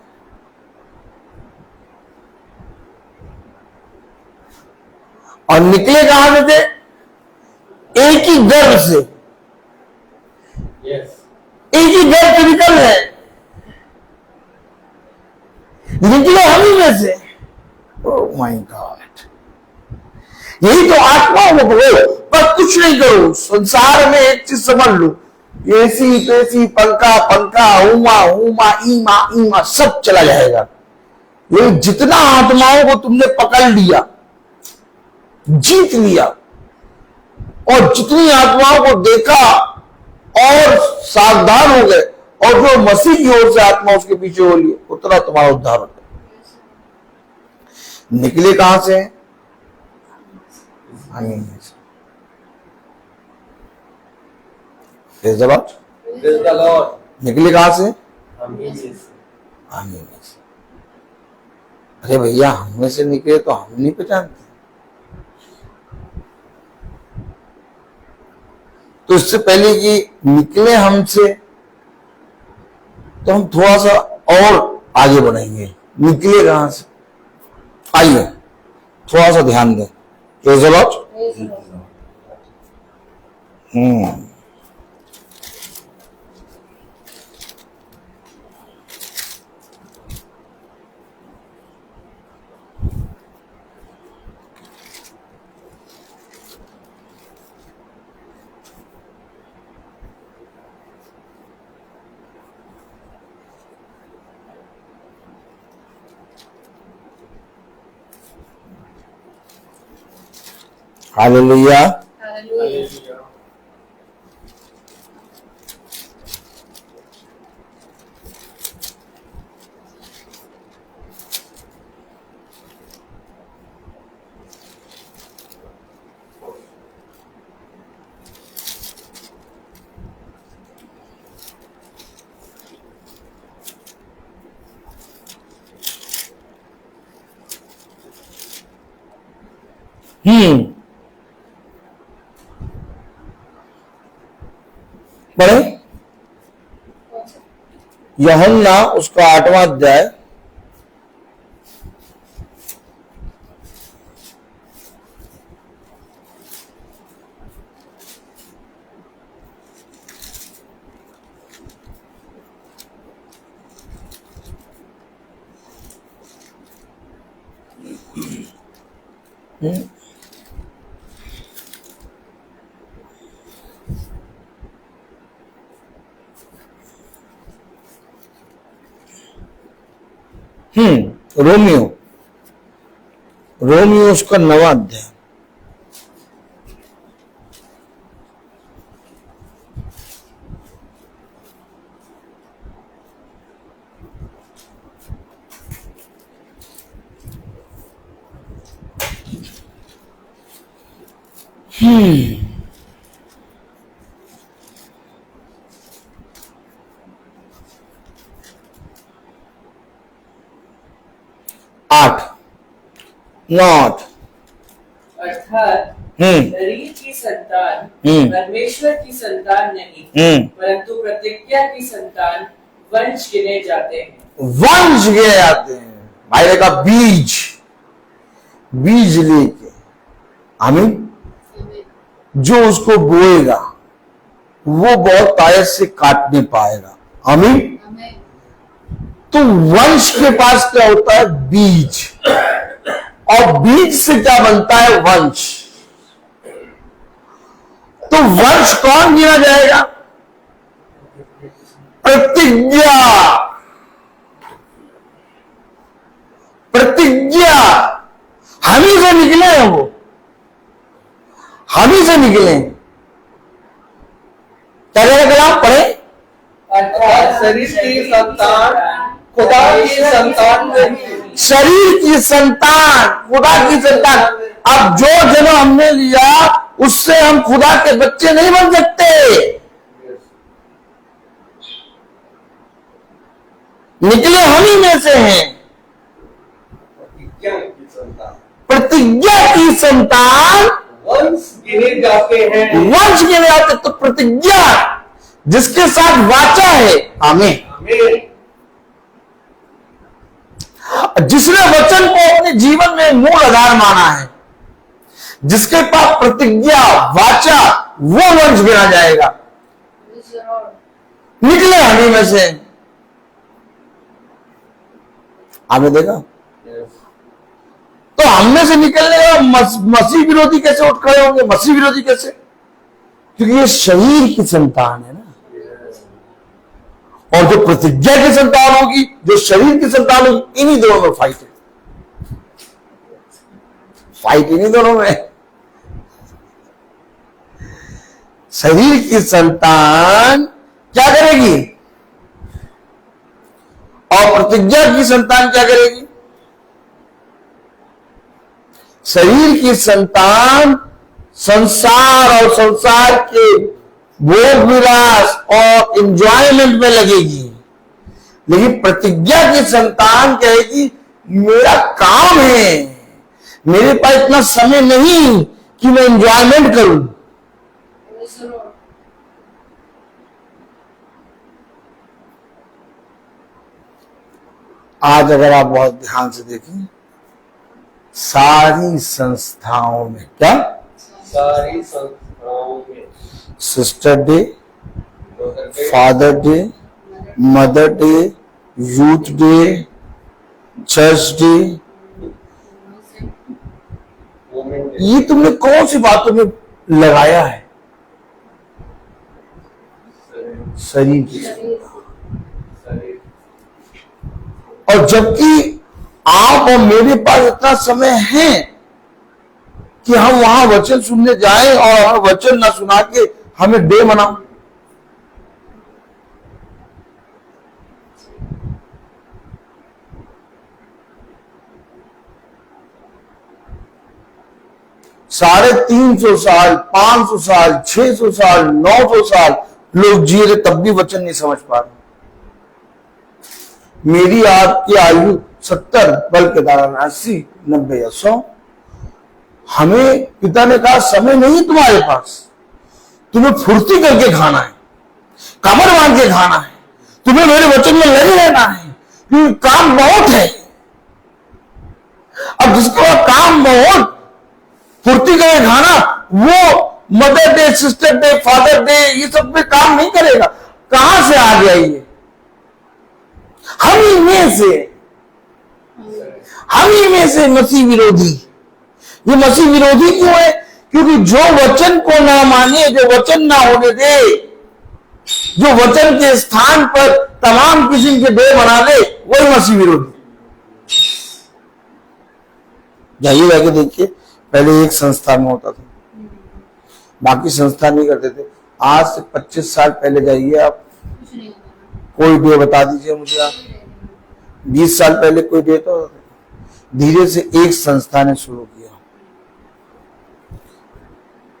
और निकले कहां से थे? एक ही गर्भ से, एक ही गर्भ से निकल रहे, निकले हम ही में से। Oh my God! यही तो आत्माओं को कहो, पर कुछ नहीं करो। संसार में एक चीज समझ लो, एसी तेसी पंखा पंखा हुमा हुमा ईमा ईमा सब चला जाएगा। ये जितना आत्माओं को तुमने पकड़ लिया, जीत लिया, और जितनी आत्माओं को देखा और सावधान हो गए, और जो मसीह की ओर से आत्मा उसके पीछे हो लिए, उतना तुम्हारा उद्धार हो गया। निकले कहां से? आमीन। Praise the Lord। Praise the Lord। निकले कहां से? आमीन। आमीन। अरे भैया, हम में से निकले तो हम नहीं पहचानते। तो इससे पहले कि निकले हमसे, तो हम थोड़ा सा और आगे बढ़ेंगे। निकले कहां से? आइए थोड़ा सा ध्यान दें। Praise the Lord। Hallelujah. Hallelujah. पढ़े यूहन्ना उसका 8वां अध्याय रोमियो उसका 9वां अध्याय। नॉट अर्थात शरीर की संतान परमेश्वर की संतान नहीं, परंतु प्रतिज्ञा की संतान वंश गिने जाते हैं। वंश गिने जाते हैं। भाई का बीज लेके, आमीन। जो उसको बोएगा वो बहुत तायत से काट नहीं पाएगा, आमीन। तो वंश के पास क्या होता है? बीज। और बीज से क्या बनता है? वंश। तो वंश कौन गिना जाएगा? प्रतिज्ञा। प्रतिज्ञा हम ही से निकले हैं, वो हम ही से निकले। क्या कह रहे कलाम पढ़े? अर्थात शरीर की संतान खुदा की संतान नहीं। शरीर की संतान खुदा की संतान। अब जो जन्म हमने लिया उससे हम खुदा के बच्चे नहीं बन सकते। निकले हम ही में से हैं। प्रतिज्ञा की संतान, प्रतिज्ञा की संतान वंश गिने जाते हैं। वंश गिने जाते। तो प्रतिज्ञा जिसके साथ वाचा है, आमीन, आमीन। जिसने वचन को अपने जीवन में मूल आधार माना है, जिसके पास प्रतिज्ञा वाचा, वो वंश गिना जाएगा। निकले हमी में से। आपने देखा? तो हम में से निकलने का मसीह विरोधी कैसे उठ खड़े होंगे? मसीह विरोधी कैसे? क्योंकि ये शरीर की संतान है ना। और जो प्रतिज्ञा की संतान होगी, जो शरीर की संतान होगी, इन्हीं दोनों में फाइट है। फाइट इन्हीं दोनों में। शरीर की संतान क्या करेगी और प्रतिज्ञा की संतान क्या करेगी? शरीर की संतान संसार और संसार के भोग विलास और एंजॉयमेंट में लगेगी, लेकिन प्रतिज्ञा की संतान कहेगी मेरा काम है, मेरे पास इतना समय नहीं कि मैं एंजॉयमेंट करूं। आज अगर आप बहुत ध्यान से देखें, सारी संस्थाओं में क्या, सारी संस्थाओं में sister day, father day, mother day, youth day, church day, women day, ये तुमने कौन सी बातों में लगाया है? शरीर की। शरीर, और जबकि आप और मेरे पास इतना समय है कि हम वहां वचन सुनने जाएं और वचन ना सुना के हमें डे मनाओ। साढ़े 300 साल, 500 साल, 600 साल, 900 साल लोग जी रहे, तब भी वचन नहीं समझ पा रहे। मेरी आपकी आयु 70, बल्कि 80, 90 या 100। हमें पिता ने कहा समय नहीं तुम्हारे पास, तुम्हें फुर्ती करके खाना है, कमर बांध के खाना है, तुम्हें मेरे वचन में लगे रहना है, क्योंकि काम बहुत है। अब जिसके बाद काम बहुत, फुर्ती करके खाना, वो mother day, sister day, father day, ये सब पे काम नहीं करेगा। कहां से आ गया ये? हम ही में से मसीह विरोधी। ये मसीह विरोधी क्यों है? क्योंकि जो वचन को ना माने, जो वचन ना होने दे, जो वचन के स्थान पर तमाम किस्म के डे बना दे, वही मसीह विरोधी। जाइए जाके देखिए, पहले एक संस्था में होता था, बाकी संस्था नहीं करते थे। आज से 25 साल पहले जाइए आप, कोई डे बता दीजिए मुझे आप। 20 साल पहले कोई डे तो धीरे से एक संस्था ने शुरू किया,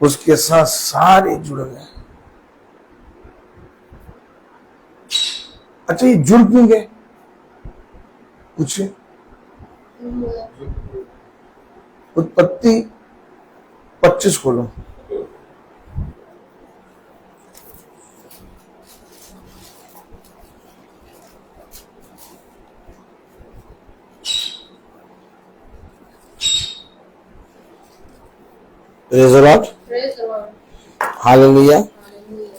उसके साथ सारे जुड़ गए। अच्छा, ये जुड़ क्यों गए? पूछिए। उत्पत्ति 25 खोलो। Praise the Lord. Praise the Lord. Hallelujah. Hallelujah.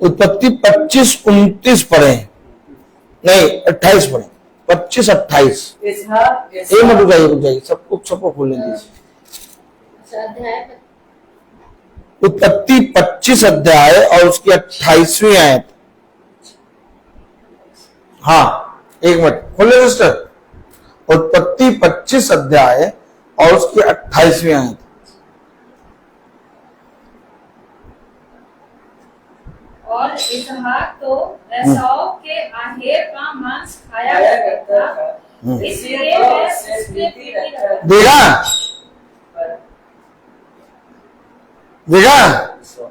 उत्पत्ति 25-29 पढ़े, नहीं 28 पढ़े, 25-28। ये मत रुक जाइए, सबको खोलने दीजिए। अध्याय उत्पत्ति 25 अध्याय और उसकी 28वीं आयत। हाँ, एक मिनट खोले सिस्टर। उत्पत्ति 25 अध्याय और उसकी 28वीं आयत। और इसहाक तो एसाव के आहेर का मांस खाया करता था, इसलिए वह उससे प्रीति रखता था। देखा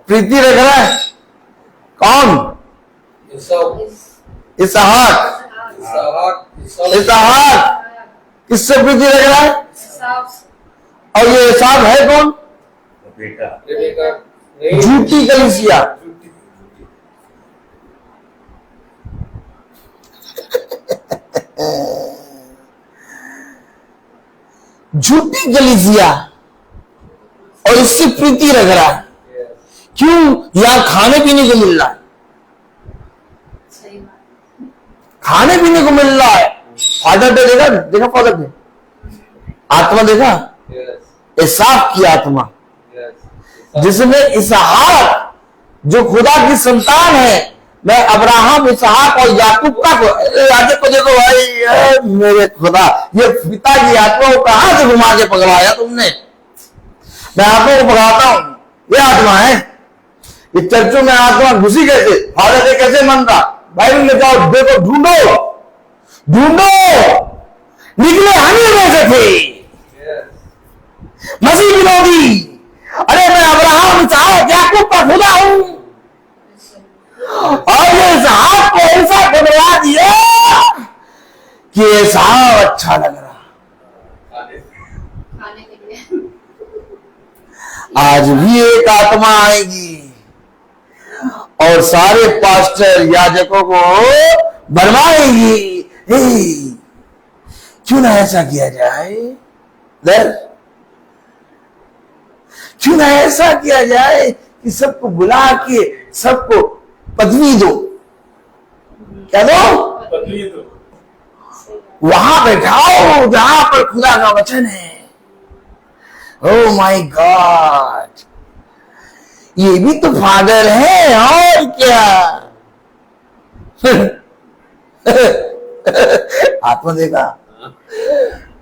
प्रीति रख रहा है कौन? इसहाक। इसहाक किससे प्रीति रख रहा है? और ये एसाव है कौन? बेटा झूठी कलीसिया। झूठी कलीसिया और इससे प्रीति रख रहा है। क्यों? यहां खाने पीने को मिल रहा है, खाने पीने को मिल रहा है। फादर डे देखा, देखा फादर डे, आत्मा देखा, एसाव की आत्मा, जिसमें इसहाक जो खुदा की संतान है, मैं अब्राहम, इसहाक और याकूब का आगे को देखो भाई, मेरे खुदा, ये पिता की आत्मा को कहां से घुमा के पकड़ाया तुमने? मैं आत्मा को पकड़ाता हूं, ये आत्मा है। ये चर्चों में आत्मा घुसी कैसे? फादर डे कैसे मन रहा? बाइबल में जाओ देखो, ढूंढो ढूंढो, निकले हम ही में से थे मसीह विरोधी। अरे मैं अब्राहम, इसहाक, याकूब का खुदा हूं, और ये इसहाक को ऐसा पकड़ा दिया कि इसहाक अच्छा लग रहा। खाने के लिए आज भी एक आत्मा आएगी और सारे पास्टर याजकों को भरमाएगी। क्यों ना ऐसा किया जाए? क्यों ना ऐसा किया जाए कि सबको बुला के सबको पदवी दो। क्या दो? पदवी दो। वहां बैठाओ जहां पर खुदा का वचन है। ओह माय गॉड, ये भी तो फादर है और क्या। आत्मा देखा,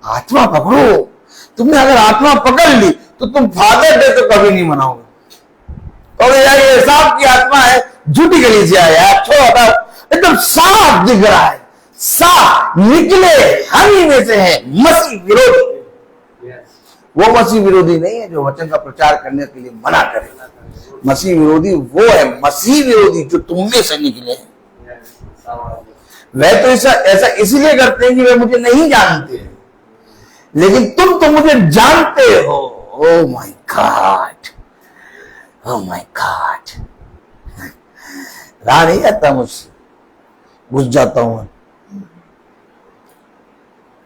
आत्मा पकड़ो। तुमने अगर आत्मा पकड़ ली तो तुम फादर डे तो कभी नहीं मनाओगे। और यार ये एसाव की आत्मा है, झूठी कलीसिया है यार, छोड़ो, एकदम साफ दिख रहा है, साफ निकले हम ही में से है मसीह विरोधी। वो मसीह विरोधी नहीं है जो वचन का प्रचार करने के लिए मना करे। मसीह विरोधी वो है मसीह विरोधी जो तुम में से निकले हैं। वह तो ऐसा इसीलिए करते हैं कि वे मुझे नहीं जानते, लेकिन तुम तो मुझे जानते हो। Oh my God, oh my God, रहा नहीं जाता मुझसे, घुस जाता हूं।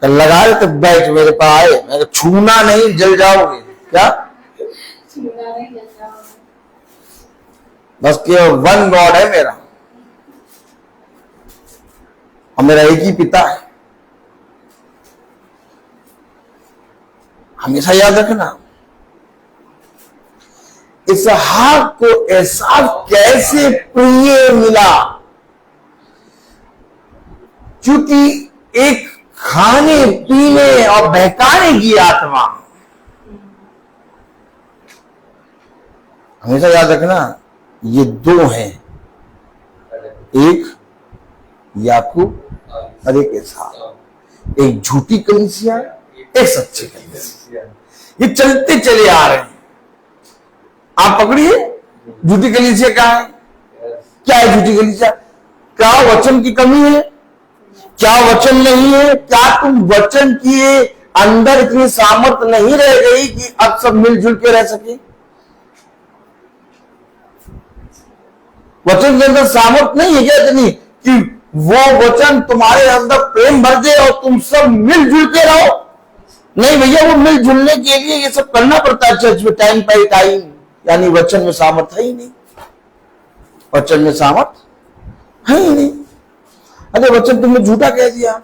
लगा रहे तो बैठ मेरे पास आए, मैं छूना नहीं, जल जाओगे। क्या? बस केवल वन गॉड है मेरा, और मेरा एक ही पिता है। हमेशा याद रखना। इसहाक को एसाव कैसे प्रिय मिला? क्योंकि एक खाने पीने और बहकाने की आत्मा। हमेशा याद रखना, ये दो हैं, एक याकूब और एक एसाव। एक झूठी कलीसिया, एक सच्ची कलीसिया। ये चलते चले आ रहे हैं। आप पकड़िए, झूठी कलीसिया क्या है? क्या है झूठी कलीसिया? क्या वचन की कमी है? क्या वचन नहीं है? क्या तुम वचन की अंदर की सामर्थ नहीं रह गई कि अब सब मिलजुल के रह सके? वचन के अंदर सामर्थ नहीं है क्या इतनी कि वो वचन तुम्हारे अंदर प्रेम भर दे और तुम सब मिलजुल के रहो? नहीं भैया, वो मिलजुलने के लिए ये सब करना पड़ता है चर्च में, टाइम बाई टाइम। यानी वचन में सामर्थ है ही नहीं, वचन में सामर्थ है ही नहीं। अरे वचन तुमने झूठा कह दिया।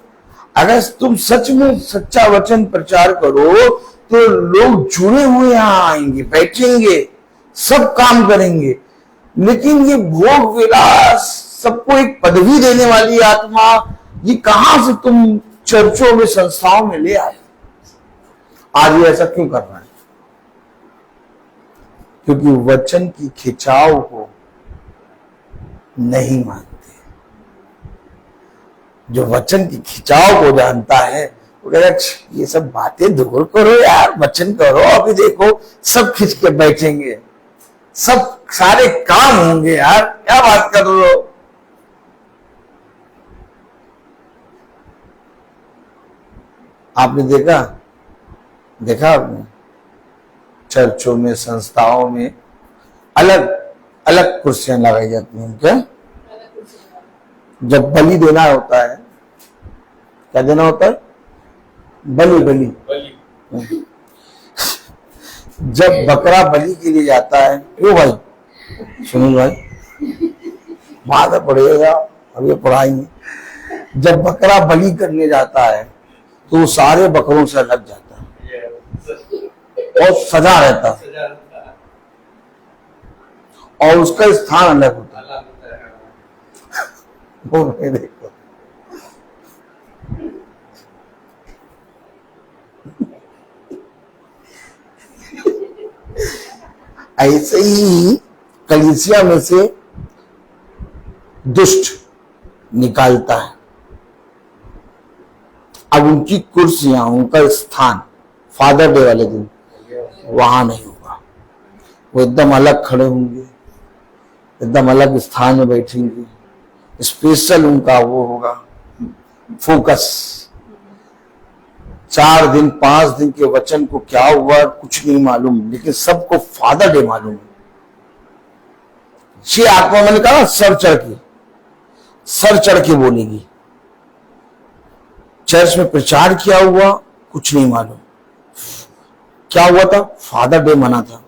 अगर तुम सच में सच्चा वचन प्रचार करो तो लोग जुड़े हुए यहां आएंगे, बैठेंगे, सब काम करेंगे, लेकिन ये भोग विलास, सबको एक पदवी देने वाली आत्मा, ये कहां से तुम चर्चों में, संस्थाओं में ले आए? आज ये ऐसा क्यों कर रहा है? क्योंकि वचन की खिंचाव को नहीं मानते। जो वचन की खिंचाव को जानता है वो कहता है ये सब बातें दूर करो यार, वचन करो, अभी देखो सब खिंच के बैठेंगे, सब सारे काम होंगे यार, क्या बात कर रहे हो? आपने देखा आपने चर्चों में, संस्थाओं में अलग अलग कुर्सियां लगाई जाती हैं। क्या? जब बलि देना होता है, क्या देना होता है? बलि। जब बकरा बलि के लिए जाता है, क्यों भाई? सुनील भाई बात पढ़ेगा, अब ये पढ़ाएंगे। जब बकरा बलि करने जाता है तो सारे बकरों से अलग जाता है और सजा रहता है, और उसका स्थान अलग होता है। वो देखो, ऐसे ही कलीसिया में से दुष्ट निकालता है। अब उनकी कुर्सियां, उनका स्थान फादर डे वाले दिन वहां नहीं होगा। वो एकदम अलग खड़े होंगे, एकदम अलग स्थान में बैठेंगे, स्पेशल उनका वो होगा फोकस। 4 दिन 5 दिन के वचन को क्या हुआ कुछ नहीं मालूम, लेकिन सबको फादर डे मालूम है। ये आत्मा, मैंने कहा सर चढ़ के बोलेगी। चर्च में प्रचार किया हुआ कुछ नहीं मालूम, क्या हुआ था? फादर डे मना था।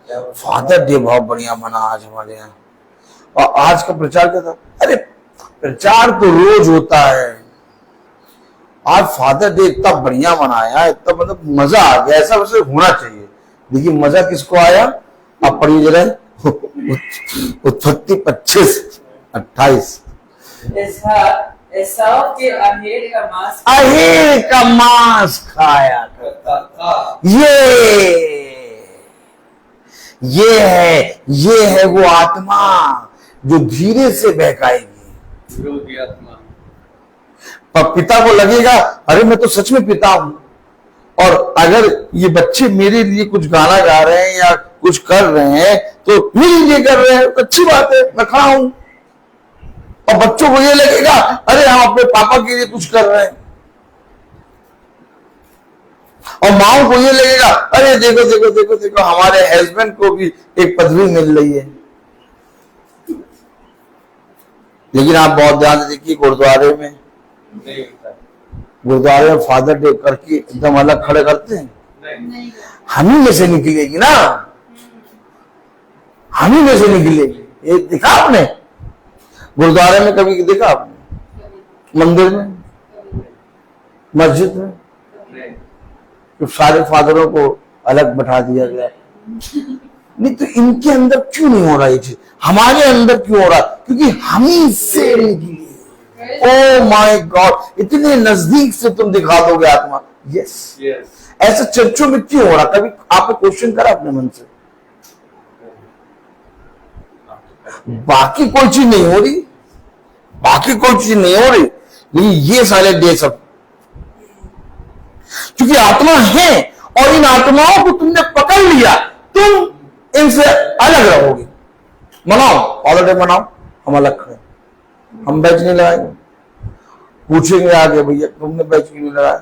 फादर डे बहुत बढ़िया मना आज हमारे यहाँ। और आज का प्रचार क्या था? अरे प्रचार तो रोज होता है, आज फादर डे इतना बढ़िया मनाया, इतना मतलब मजा आ गया, ऐसा वैसे होना चाहिए। देखिए मजा किसको आया? आप पढ़िए जरा उत्पत्ति 25-28। एसाव के अहेर का मांस खाया करता था। ये है वो आत्मा जो धीरे से बहकाएगी। विरोधी आत्मा। पर पिता को लगेगा अरे मैं तो सच में पिता हूं, और अगर ये बच्चे मेरे लिए कुछ गाना गा रहे हैं या कुछ कर रहे हैं तो मिलके कर रहे हैं तो अच्छी बात है, मैं खड़ा हूं। और बच्चों को ये लगेगा अरे हम अपने पापा के लिए कुछ कर रहे हैं, और माओ को ये लगेगा अरे देखो देखो देखो देखो हमारे हस्बैंड को भी एक पदवी मिल रही है। लेकिन आप बहुत ध्यान से देखिए, गुरुद्वारे में फादर डे करके एकदम अलग खड़े करते हैं। नहीं। हम ही में से निकलेगी ना, हम ही में से निकलेगी। ये देखा आपने गुरुद्वारे में? कभी देखा आपने? मंदिर में, मस्जिद में? तो सारे फादरों को अलग बैठा दिया गया। नहीं तो इनके अंदर क्यों नहीं हो रहा ये चीज? हमारे अंदर क्यों हो रहा? क्योंकि हम ही से निकली। ओ माय गॉड, इतने नजदीक से तुम दिखा दोगे आत्मा। यस, ऐसा चर्चों में क्यों हो रहा? कभी आपने क्वेश्चन करा अपने मन से? बाकी कोई चीज नहीं हो रही, लेकिन ये सारे डे सब, क्योंकि आत्मा है और इन आत्माओं को तुमने पकड़ लिया, तुम इनसे अलग रहोगे। मनाओ, फादर डे मनाओ, हम अलग खड़े, हम बैच नहीं लगाएंगे। पूछेंगे आगे भैया तुमने बैच क्यों नहीं लगाया?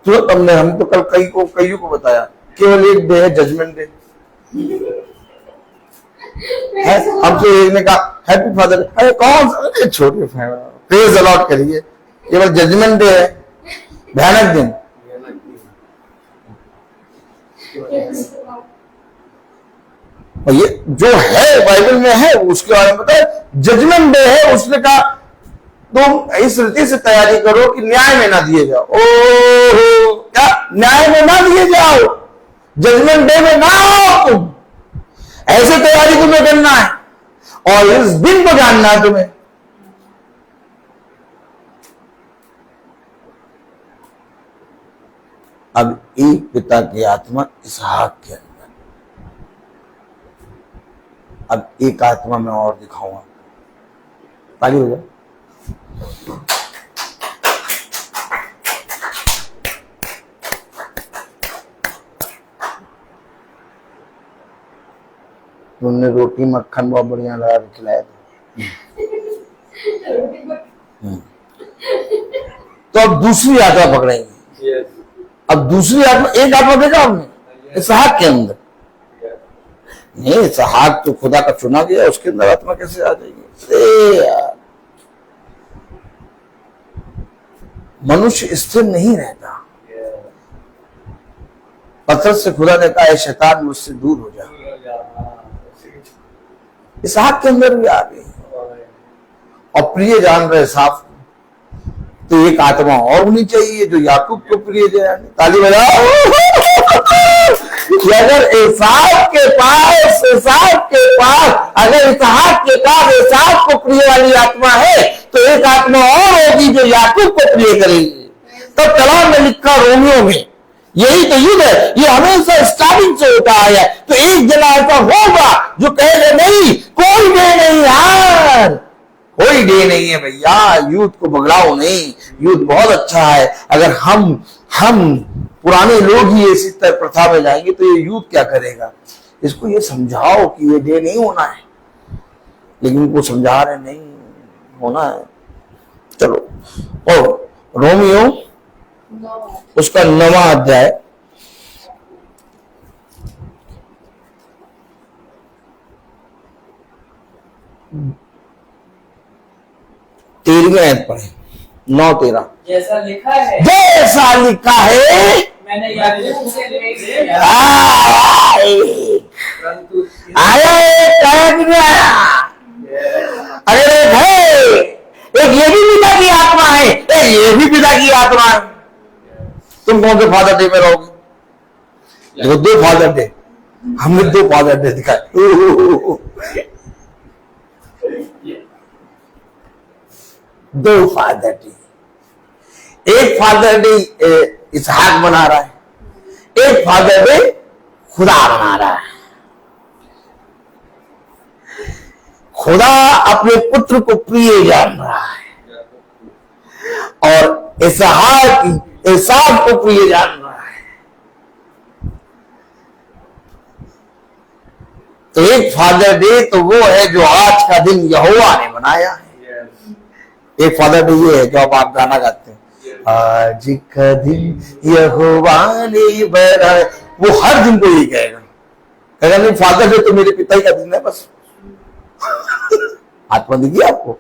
तो हम तो कल कईयों को बताया, केवल एक डे है, जजमेंट डे है। हमसे एक ने कहा हैप्पी फादर डे। अरे कौन सा छोटे प्रेज अलॉट करिए, केवल जजमेंट डे है, भयानक दिन। और ये जो है बाइबल में है उसके बारे में बताया, जजमेंट डे है। उसने कहा तुम इस रीति से तैयारी करो कि न्याय में ना दिए जाओ। ओहो, क्या न्याय में ना दिए जाओ, जजमेंट डे में ना आओ तुम। ऐसे तैयारी तुम्हें करना है और इस दिन को जानना है तुम्हें। अब एक पिता की आत्मा इसहाक के अंदर, अब एक आत्मा में और दिखाऊंगा। ताली हो जाए। तुमने रोटी मक्खन बहुत बढ़िया लगा के खिलाया था। तो अब दूसरी आत्मा पकड़ेंगे। अब दूसरी आत्मा, एक आत्मा देखा हमने इसहाक के अंदर, नहीं इसहाक तो खुदा का चुना गया, उसके अंदर आत्मा कैसे आ जाएगी? अरे यार, मनुष्य स्थिर नहीं रहता। पतरस से खुदा ने कहा, है शैतान मुझसे दूर हो जा। इसहाक के अंदर भी आ गई और प्रिय जान रहे साफ। तो एक आत्मा और होनी चाहिए जो याकूब को प्रिय जाने। ताली बजाओ। अगर इसहाक के पास अगर इसहाक के पास इसहाक को प्रिय वाली आत्मा है, तो एक आत्मा और होगी जो याकूब को प्रिय करेगी। तब कलाम में लिखा रोमियो में, यही तो युद्ध है, ये हमेशा स्टार्टिंग से होता है। तो एक जना ऐसा होगा जो कहेगा नहीं, कोई डे नहीं यार, कोई डे नहीं है भैया, यूथ को बगड़ाओ नहीं, यूथ बहुत अच्छा है। अगर हम पुराने लोग ही इसी तरह प्रथा में जाएंगे तो ये यूथ क्या करेगा? इसको ये समझाओ कि ये डे नहीं होना है, लेकिन वो समझा रहे नहीं होना है। चलो, और रोमियो उसका 9वां अध्याय 13वें आयत पढ़े। 9:13। जैसा लिखा है, मैंने याकूब से लेख लिया, अरे एक ये भी पिता की आत्मा है, ये भी पिता की आत्मा है। तुम कौन से फादर डे में रहोगे? वो 2 फादर डे, हमने 2 फादर डे दिखाए। 2 फादर डे। एक फादर डे इसहाक बना रहा है, एक फादर डे खुदा बना रहा है। खुदा अपने पुत्र को प्रिय जान रहा है और इसहाक को प्रिय जान रहा है। तो एक फादर डे तो वो है जो आज का दिन यहोवा ने बनाया है। एक फादर डे ये है जो आप गाना गाते हैं, आज का दिन यहोवा ने बनाया। वो हर दिन को यही कहेगा नहीं फादर डे तो मेरे पिता ही का दिन है बस। आत्मा दिखी आपको?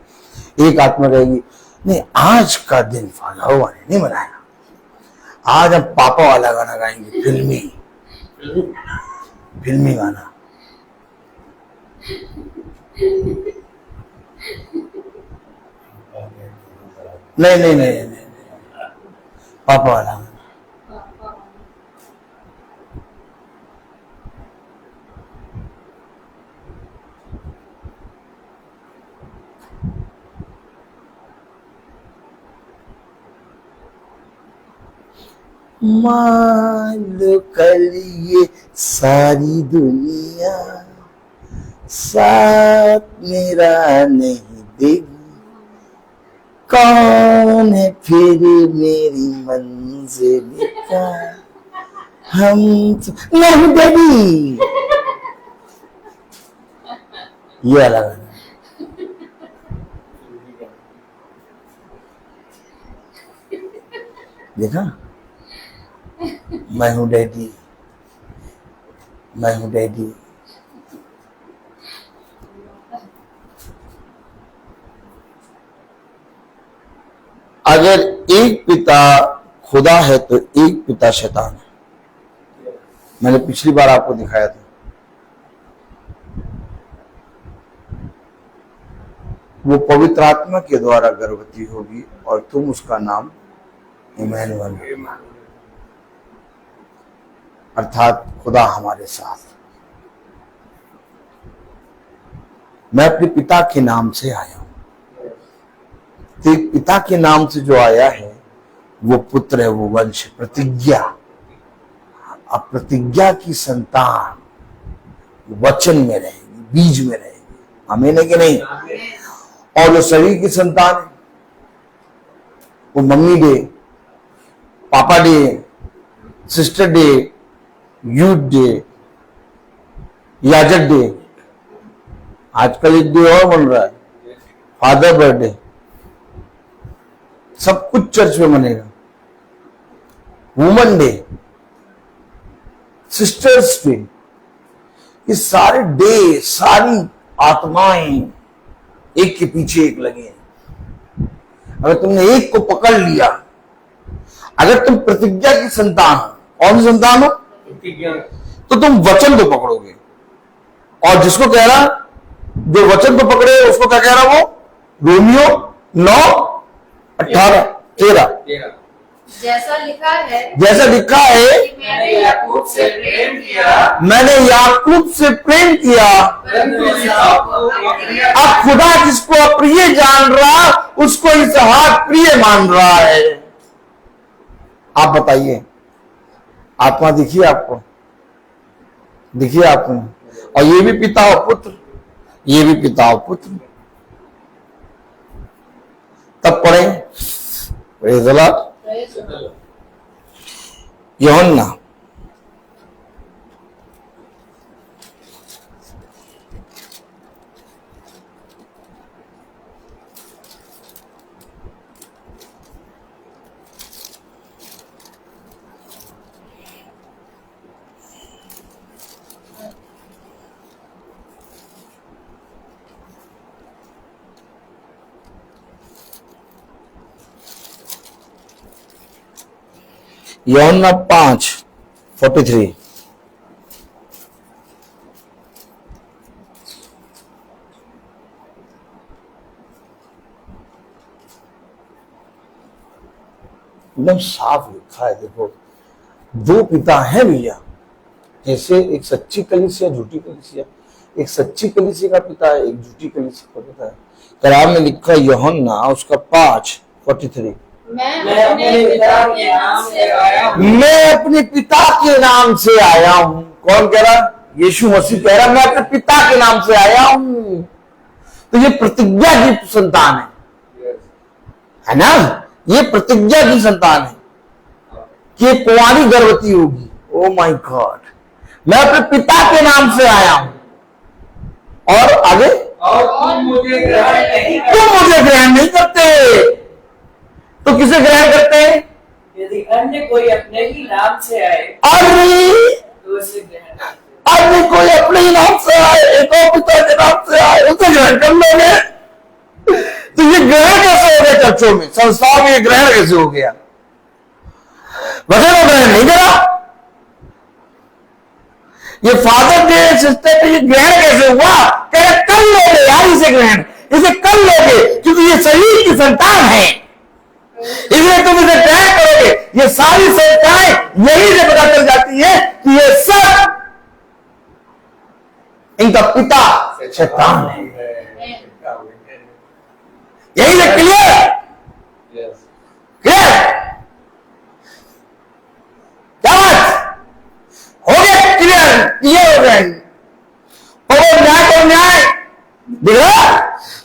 एक आत्मा कहेगी नहीं, आज का दिन यहोवा ने नहीं बनाया, आज हम पापा वाला गाना गाएंगे, फिल्मी गाना। नहीं, पापा वाला गाना। मान लो कल ये सारी दुनिया साथ मेरा नहीं देगी, कौन है फिर मेरी मंजिल का हम नहीं देगी। ये अलग है। देखा, मैं हूं डैडी, मैं हूं डैडी। अगर एक पिता खुदा है तो एक पिता शैतान है। मैंने पिछली बार आपको दिखाया था, वो पवित्र आत्मा के द्वारा गर्भवती होगी और तुम उसका नाम इम्मानुएल। अर्थात खुदा हमारे साथ। मैं अपने पिता के नाम से आया हूं। तो पिता के नाम से जो आया है वो पुत्र है, वो वंश, प्रतिज्ञा। अब प्रतिज्ञा की संतान वचन में रहेगी, बीज में रहेगी। आमीन है कि नहीं? और जो शरीर की संतान है वो मम्मी डे, पापा day, sister day, youth day, याजक डे, आजकल एक डे और बन रहा है, फादर बर्थडे, सब कुछ चर्च में मनेगा। वुमन डे, सिस्टर्स डे, ये सारे डे, सारी आत्माएं एक के पीछे एक लगे हैं। अगर तुमने एक को पकड़ लिया, अगर तुम प्रतिज्ञा की संतान हो, कौन सी संतान हो? तो तुम वचन को पकड़ोगे। और जिसको कह रहा, जो वचन को पकड़े उसको क्या कह रहा? वो रोमियो 9:18-13 जैसा लिखा है मैंने याकूब से प्रेम किया, मैंने याकूब से प्रेम किया। अब खुदा जिसको अप्रिय जान रहा उसको इसहाक प्रिय मान रहा है। आप बताइए, आत्मा दिखिए आपको, दिखिए आपको। और ये भी पिता और पुत्र, ये भी पिता और पुत्र। तब पढ़े प्रेज़ द लॉर्ड। यूहन्ना यूहन्ना 5:43। एकदम साफ लिखा है। देखो, दो पिता हैं भैया, जैसे एक सच्ची कलीसिया, झूठी कलीसिया। एक सच्ची कलीसिया का पिता है, एक झूठी कलीसिया का पिता है। कलाम में लिखा यूहन्ना उसका 5:43। मैं अपने पिता के नाम से आया हूँ। मैं अपने पिता के नाम से आया हूं। कौन कह रहा? यीशु मसीह कह रहा, मैं अपने पिता के नाम से आया हूं। तो ये प्रतिज्ञा की संतान है ना? ये प्रतिज्ञा की संतान है कि कुंवारी गर्भवती होगी। ओ माय गॉड, मैं अपने पिता के नाम से आया हूं। और आगे, और तुम मुझे ग्रहण नहीं करते। तो किसे ग्रहण करते हैं? यदि अन्य कोई अपने ही नाम से आए अरे तो उसे ग्रहण करते। अन्य कोई अपने ही नाम से आए, एक और पिता के नाम से आए, उसे ग्रहण कर लोगे। तो ये ग्रहण कैसे हो गया? चर्चों में, संस्थाओं में ये ग्रहण कैसे हो गया? वचन ग्रहण नहीं करा। ये फादर डे, सिस्टर डे, ये ग्रहण कैसे हुआ? कह रहे कर लोगे यार इसे ग्रहण, इसे कर लोगे क्योंकि ये शरीर की संतान है, इसलिए तुम इसे ग्रहण करोगे। ये सारी संस्थाएं यही से पता चल जाती है कि ये सब इनका पिता शैतान है। यही से क्लियर क्लियर क्या बात हो गया? क्लियर हो गए। और न्याय को न्याय दिख रहा,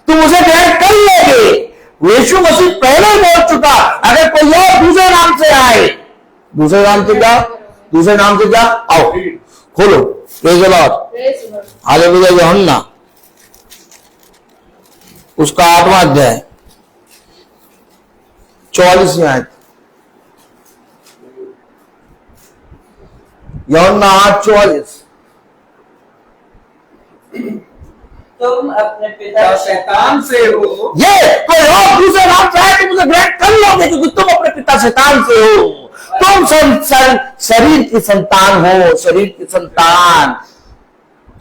तुम उसे ग्रहण कर लोगे। यीशु मसीह पहले ही बोल चुका, अगर कोई और दूसरे नाम से आए, दूसरे नाम से क्या? दूसरे नाम से क्या? आओ खोलो, प्रेज़ द लॉर्ड, हालेलुया। यूहन्ना उसका 8वां अध्याय 44 आयत। यूहन्ना 8:44। तुम अपने पिता शैतान से हो। ये कोई और दूसरे नाम से आए तुम उसे ग्रहण कर लोगे क्योंकि तुम अपने पिता शैतान से हो। तुम शरीर की संतान हो, शरीर की संतान।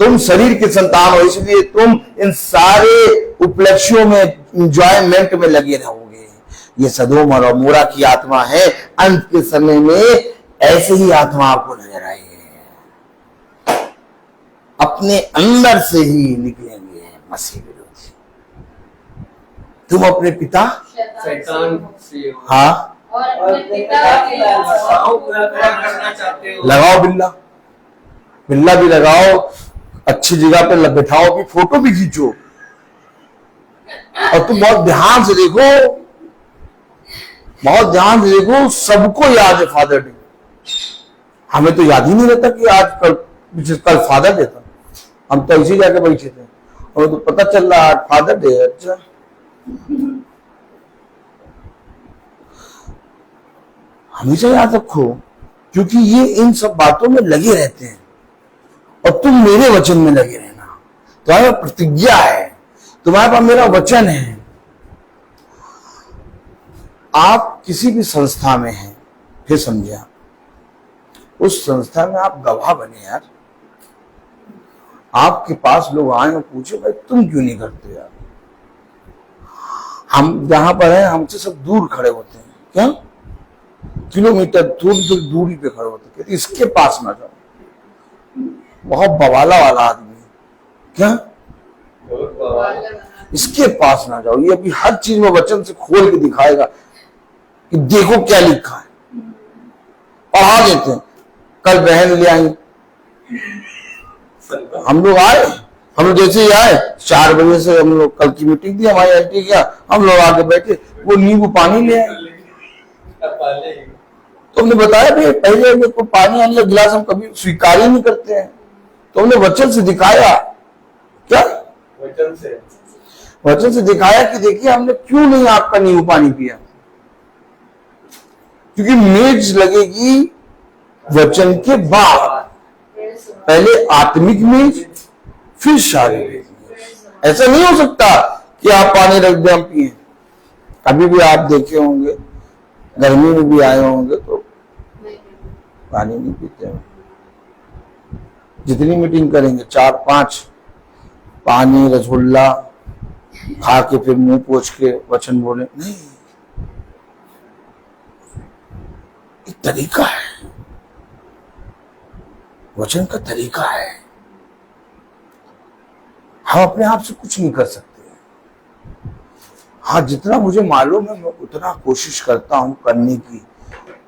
तुम शरीर की संतान हो, इसलिए तुम इन सारे उपलक्ष्यों में, इंजॉयमेंट में लगे रहोगे। ये सदोम और अमोरा की आत्मा है। अंत के समय में ऐसे ही आत्मा आपको नजर आएगी। अपने अंदर से ही निकलेंगे मसीह विरोधी। तुम अपने पिता शैतान से हाँ और अपने पिता के आशाओं को पूरा करना चाहते हो। लगाओ बिल्ला, बिल्ला भी लगाओ, अच्छी जगह पे बैठाओ, भी फोटो भी खींचो, और तुम बहुत ध्यान से देखो, बहुत ध्यान से देखो। सबको याद है फादर डे, हमें तो याद ही नहीं रहता कि आज कल फादर डे था। हम तो इसी जाके बैठे थे और तो पता चल रहा आज फादर डे है। अच्छा, हमेशा याद रखो, क्योंकि ये इन सब बातों में लगे रहते हैं और तुम मेरे वचन में लगे रहना। तुम्हारा प्रतिज्ञा है, तुम्हारे पास मेरा वचन है। आप किसी भी संस्था में हैं, फिर समझे आप, उस संस्था में आप गवाह बने यार। आपके पास लोग आए और पूछे भाई तुम क्यों नहीं करते यार। हम जहां पर हैं हमसे सब दूर खड़े होते हैं, क्या किलोमीटर दूरी पे खड़े होते हैं, इसके पास ना जाओ, बहुत बवाला वाला आदमी है, क्या इसके पास ना जाओ। ये अभी हर चीज में वचन से खोल के दिखाएगा कि देखो क्या लिखा है, पढ़ा देते हैं। कल बहन ले आई, हम लोग आए, हम लोग जैसे ही आए 4 बजे से हम लोग कल की मीटिंग थी हमारी एंट्री किया, हम लोग आके बैठे, वो नींबू पानी ले आए। तो हमने बताया भाई पहले को पानी आने गिलास हम कभी स्वीकार ही नहीं करते हैं, तो हमने वचन से दिखाया, क्या वचन से दिखाया कि देखिए हमने क्यों नहीं आपका नींबू पानी पिया, क्योंकि मेज लगेगी वचन के बाद, पहले आत्मिक मेज फिर शारीरिक मेज। ऐसा नहीं हो सकता कि आप पानी रख दें हम पिए। कभी भी आप देखे होंगे, गर्मी में भी आए होंगे तो पानी नहीं पीते हैं। जितनी मीटिंग करेंगे 4-5 पानी रसगुल्ला खा के फिर मुंह पोंछ के वचन बोले, नहीं, एक तरीका है, वचन का तरीका है। हम अपने आप से कुछ नहीं कर सकते। हाँ, जितना मुझे मालूम है मैं उतना कोशिश करता हूं करने की,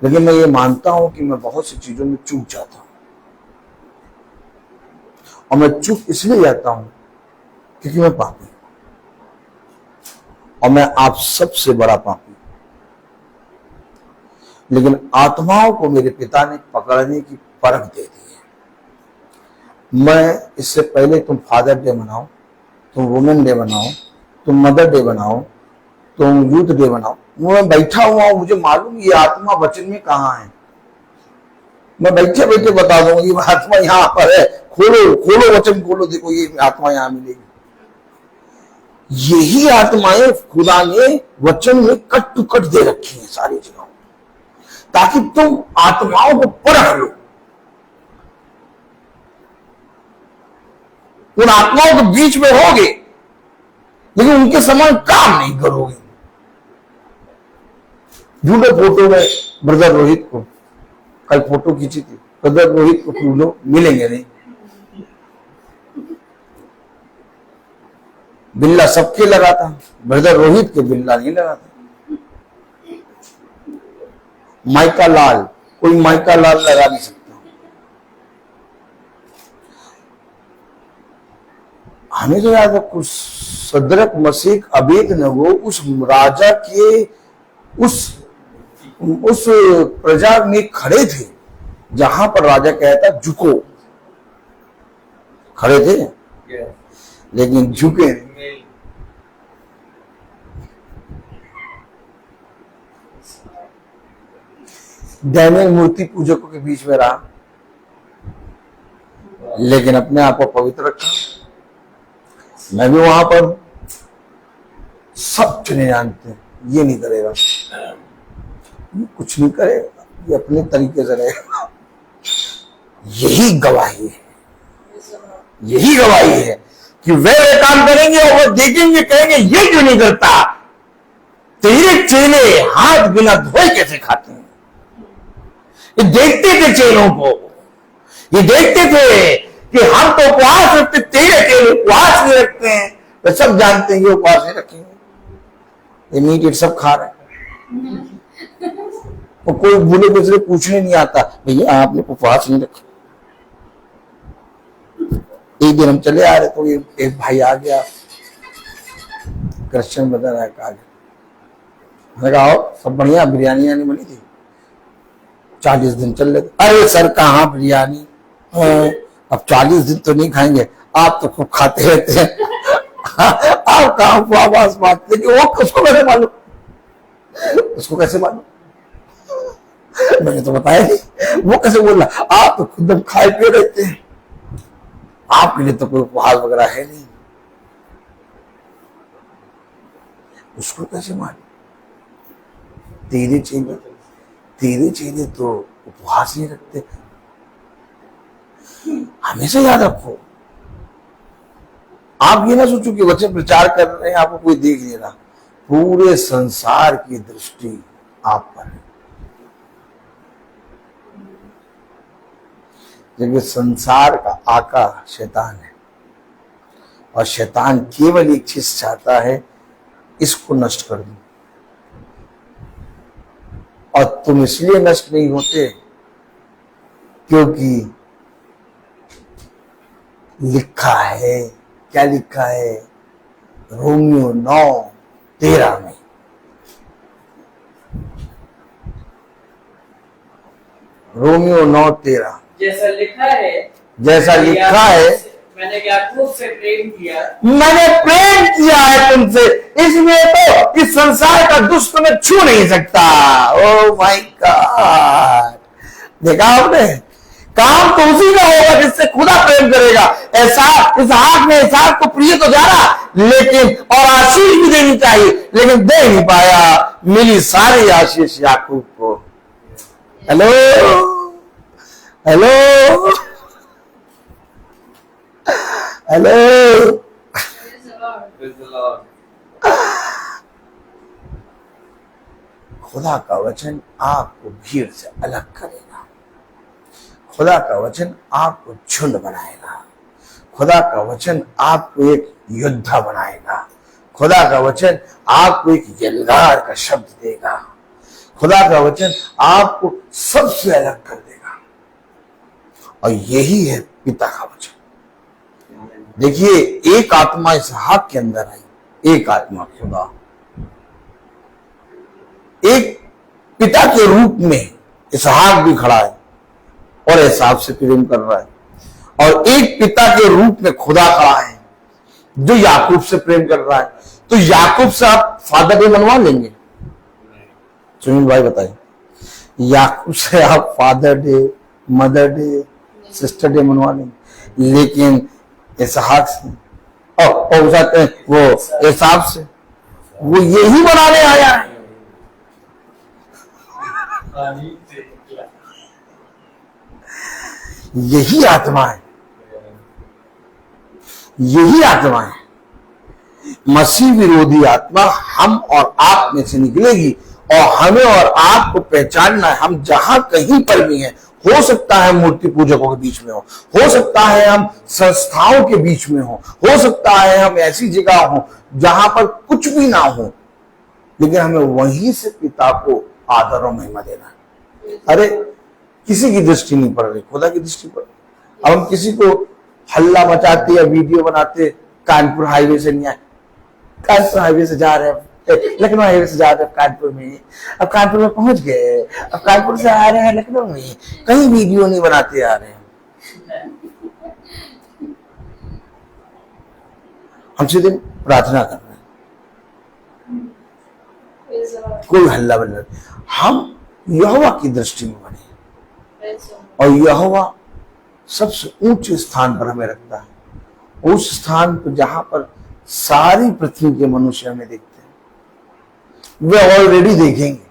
लेकिन मैं ये मानता हूं कि मैं बहुत सी चीजों में चूक जाता हूं, और मैं चूक इसलिए जाता हूं क्योंकि मैं पापी हूं, और मैं आप सबसे बड़ा पापी। लेकिन आत्माओं को मेरे पिता ने पकड़ने की परख दे दी है। मैं इससे पहले तुम फादर डे मनाओ, तुम वुमेन डे मनाओ, तुम मदर डे बनाओ, तुम यूथ डे बनाओ, मैं बैठा हुआ हूं, मुझे मालूम ये आत्मा वचन में कहां है। मैं बैठे बैठे बता दूंगा ये आत्मा यहां पर है, खोलो खोलो वचन खोलो, देखो ये आत्मा यहां मिलेगी। यही आत्माएं खुदा ने वचन में कट टू कट दे रखी है सारी जगह, ताकि तुम आत्माओं को परख लो। उन आत्माओं के बीच में रहोगे लेकिन उनके समान काम नहीं करोगे। ढूंढो फोटो में ब्रदर रोहित को, कल फोटो खींची थी, ब्रदर रोहित को ढूंढो, मिलेंगे नहीं। बिल्ला सबके लगा था, ब्रदर रोहित के बिल्ला नहीं लगा था। माइका लाल, कोई माइका लाल लगा नहीं सकता। हमें तो याद है सदरक मसीह अबेदनगो उस राजा के उस प्रजा में खड़े थे जहां पर राजा कहता झुको, खड़े थे लेकिन झुके। डैनियल मूर्ति पूजकों के बीच में रहा लेकिन अपने आप को पवित्र रखा। मैं भी वहां पर, सब चुने जानते हैं ये नहीं करेगा, ये कुछ नहीं करेगा, ये अपने तरीके से रहेगा। यही गवाही है, यही गवाही है कि वे काम करेंगे और वो देखेंगे, कहेंगे ये क्यों नहीं करता। तेरे चेले हाथ बिना धोए कैसे खाते हैं। ये देखते थे चेलों को, ये देखते थे कि हम तो उपवास रखते, तेरे अकेले उपवास नहीं रखते हैं। तो सब जानते हैं ये उपवास नहीं रखेंगे, ये मीट इट सब खा रहे हैं। और कोई बोले दूसरे पूछने नहीं आता, भैया आपने उपवास नहीं रखा। एक दिन हम चले आ रहे तो एक भाई आ गया, क्रिश्चियन बता रहा है, मैंने कहा आओ, सब बढ़िया, बिरयानी आनी बनी थी, 40 दिन चल रहे थे। अरे सर कहाँ बिरयानी, अब 40 दिन तो नहीं खाएंगे, आप तो खूब खाते रहते हैं। आप कहाँ उपवास बांटते, वो उसको कैसे मालूम, उसको कैसे मालूम, मैंने तो बताया नहीं, वो कैसे बोल रहा, आप तो खुद खाए पिए रहते हैं, आपके लिए तो कोई उपवास वगैरह है नहीं, उसको कैसे मालूम। तेरे चेले तो उपवास नहीं रखते। हमेशा याद रखो, आप ये ना सोचो कि वचन प्रचार कर रहे हैं, आपको कोई देख नहीं रहा, पूरे संसार की दृष्टि आप पर है। जबकि संसार का आका शैतान है, और शैतान केवल एक चीज चाहता है, इसको नष्ट कर दो। और तुम इसलिए नष्ट नहीं होते क्योंकि लिखा है, क्या लिखा है, रोमियो 9:13 में, रोमियो 9:13, जैसा लिखा है, मैंने याकूब से प्रेम किया, मैंने प्रेम किया है तुमसे, इसलिए तो इस संसार का दुष्ट तुम्हें छू नहीं सकता। ओ माय गॉड, देखा आपने, काम तो उसी का होगा जिससे खुदा प्रेम करेगा। ऐसा इसहाक ने इसहाक को प्रिय तो जाना, लेकिन और आशीष भी देनी चाहिए, लेकिन दे नहीं पाया, मिली सारी आशीष याकूब को। हेलो हेलो हेलो, खुदा का वचन आपको भीड़ से अलग करेगा, खुदा का वचन आपको झुंड बनाएगा, खुदा का वचन आपको एक योद्धा बनाएगा, खुदा का वचन आपको एक यलगार का शब्द देगा, खुदा का वचन आपको सबसे अलग कर देगा। और यही है पिता का वचन। देखिए, एक आत्मा इसहाक के अंदर आई, एक आत्मा खुदा, एक पिता के रूप में इसहाक भी खड़ा है और एसाव से प्रेम कर रहा है, और एक पिता के रूप में खुदा खड़ा है जो याकूब से प्रेम कर रहा है। तो याकूब से आप फादर डे मनवा लेंगे? सुनील भाई बताइए, याकूब से आप father day, mother day, sister day मनवा लेंगे, लेकिन इसहाक से और जाते हैं वो एसाव से, वो यही बनाने आया है। यही आत्मा है, यही आत्मा है, मसीह विरोधी आत्मा हम और आप में से निकलेगी, और हमें और आपको पहचानना है। हम जहां कहीं पर भी हैं, हो सकता है मूर्ति पूजकों के बीच में हो सकता है हम संस्थाओं के बीच में हो सकता है हम ऐसी जगह हो जहां पर कुछ भी ना हो, लेकिन हमें वहीं से पिता को आदर और महिमा देना है। अरे किसी की दृष्टि नहीं पड़ रही, खुदा की दृष्टि पड़ रही। अब हम किसी को हल्ला मचाते या वीडियो बनाते, कानपुर हाईवे से नहीं आए, कानपुर हाईवे से जा रहे हैं, लखनऊ हाईवे से जा रहे हैं कानपुर में, अब कानपुर में पहुंच गए, अब कानपुर से आ रहे हैं लखनऊ में, कहीं वीडियो नहीं बनाते आ रहे हैं। हम सीधे प्रार्थना कर रहे हैं, कोई हल्ला बल्ला, हम यहोवा की दृष्टि में बने, और यहोवा सबसे ऊंचे स्थान पर हमें रखता है, उस स्थान पर जहां पर सारी पृथ्वी के मनुष्य हमें देखते हैं। वे ऑलरेडी देखेंगे,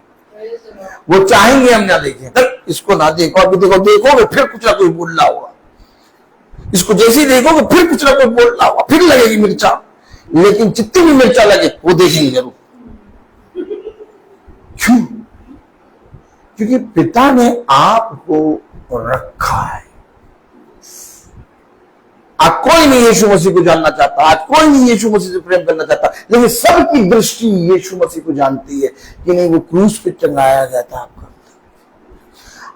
वो चाहेंगे हम ना देखें, इसको ना देखो, अभी देखो, देखोगे फिर कुछ ना कुछ बोल रहा होगा, इसको जैसे ही देखोगे फिर कुछ ना कुछ बोल रहा होगा, फिर लगेगी मिर्चा, लेकिन जितनी भी मिर्चा लगे वो देखेंगे जरूर। क्यों? क्योंकि पिता ने आपको रखा है, आज कोई नहीं यीशु मसीह को जानना चाहता, आज कोई नहीं यीशु मसीह से प्रेम करना चाहता, लेकिन सबकी दृष्टि यीशु मसीह को जानती है कि नहीं, वो क्रूस पे टंगाया गया था आपका।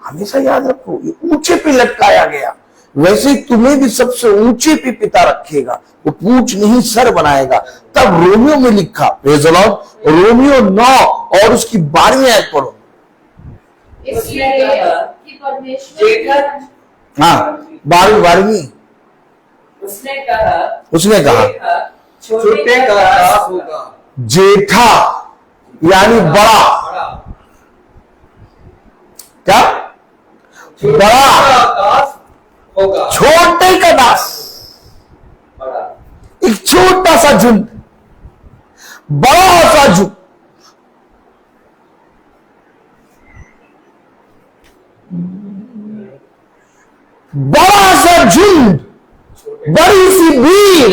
हमेशा याद रखो, ये ऊंचे पे लटकाया गया, वैसे ही तुम्हें भी सबसे ऊंचे पे पिता रखेगा, वो पूछ नहीं सर बनाएगा। तब रोमियो में लिखा, प्रेज़ द लॉर्ड, रोमियो 9 और उसकी 12वीं आयत पढ़ो। इसलिए कि परमेश्वर हाँ, 12वीं उसने कहा छोटे का दास होगा, जेठा यानी बड़ा, क्या बड़ा, दास होगा, छोटे का दास, बड़ा, एक छोटा सा झुंड, बड़ा सा झुंड, बड़ा सा झुंड, बड़ी सी भीड़,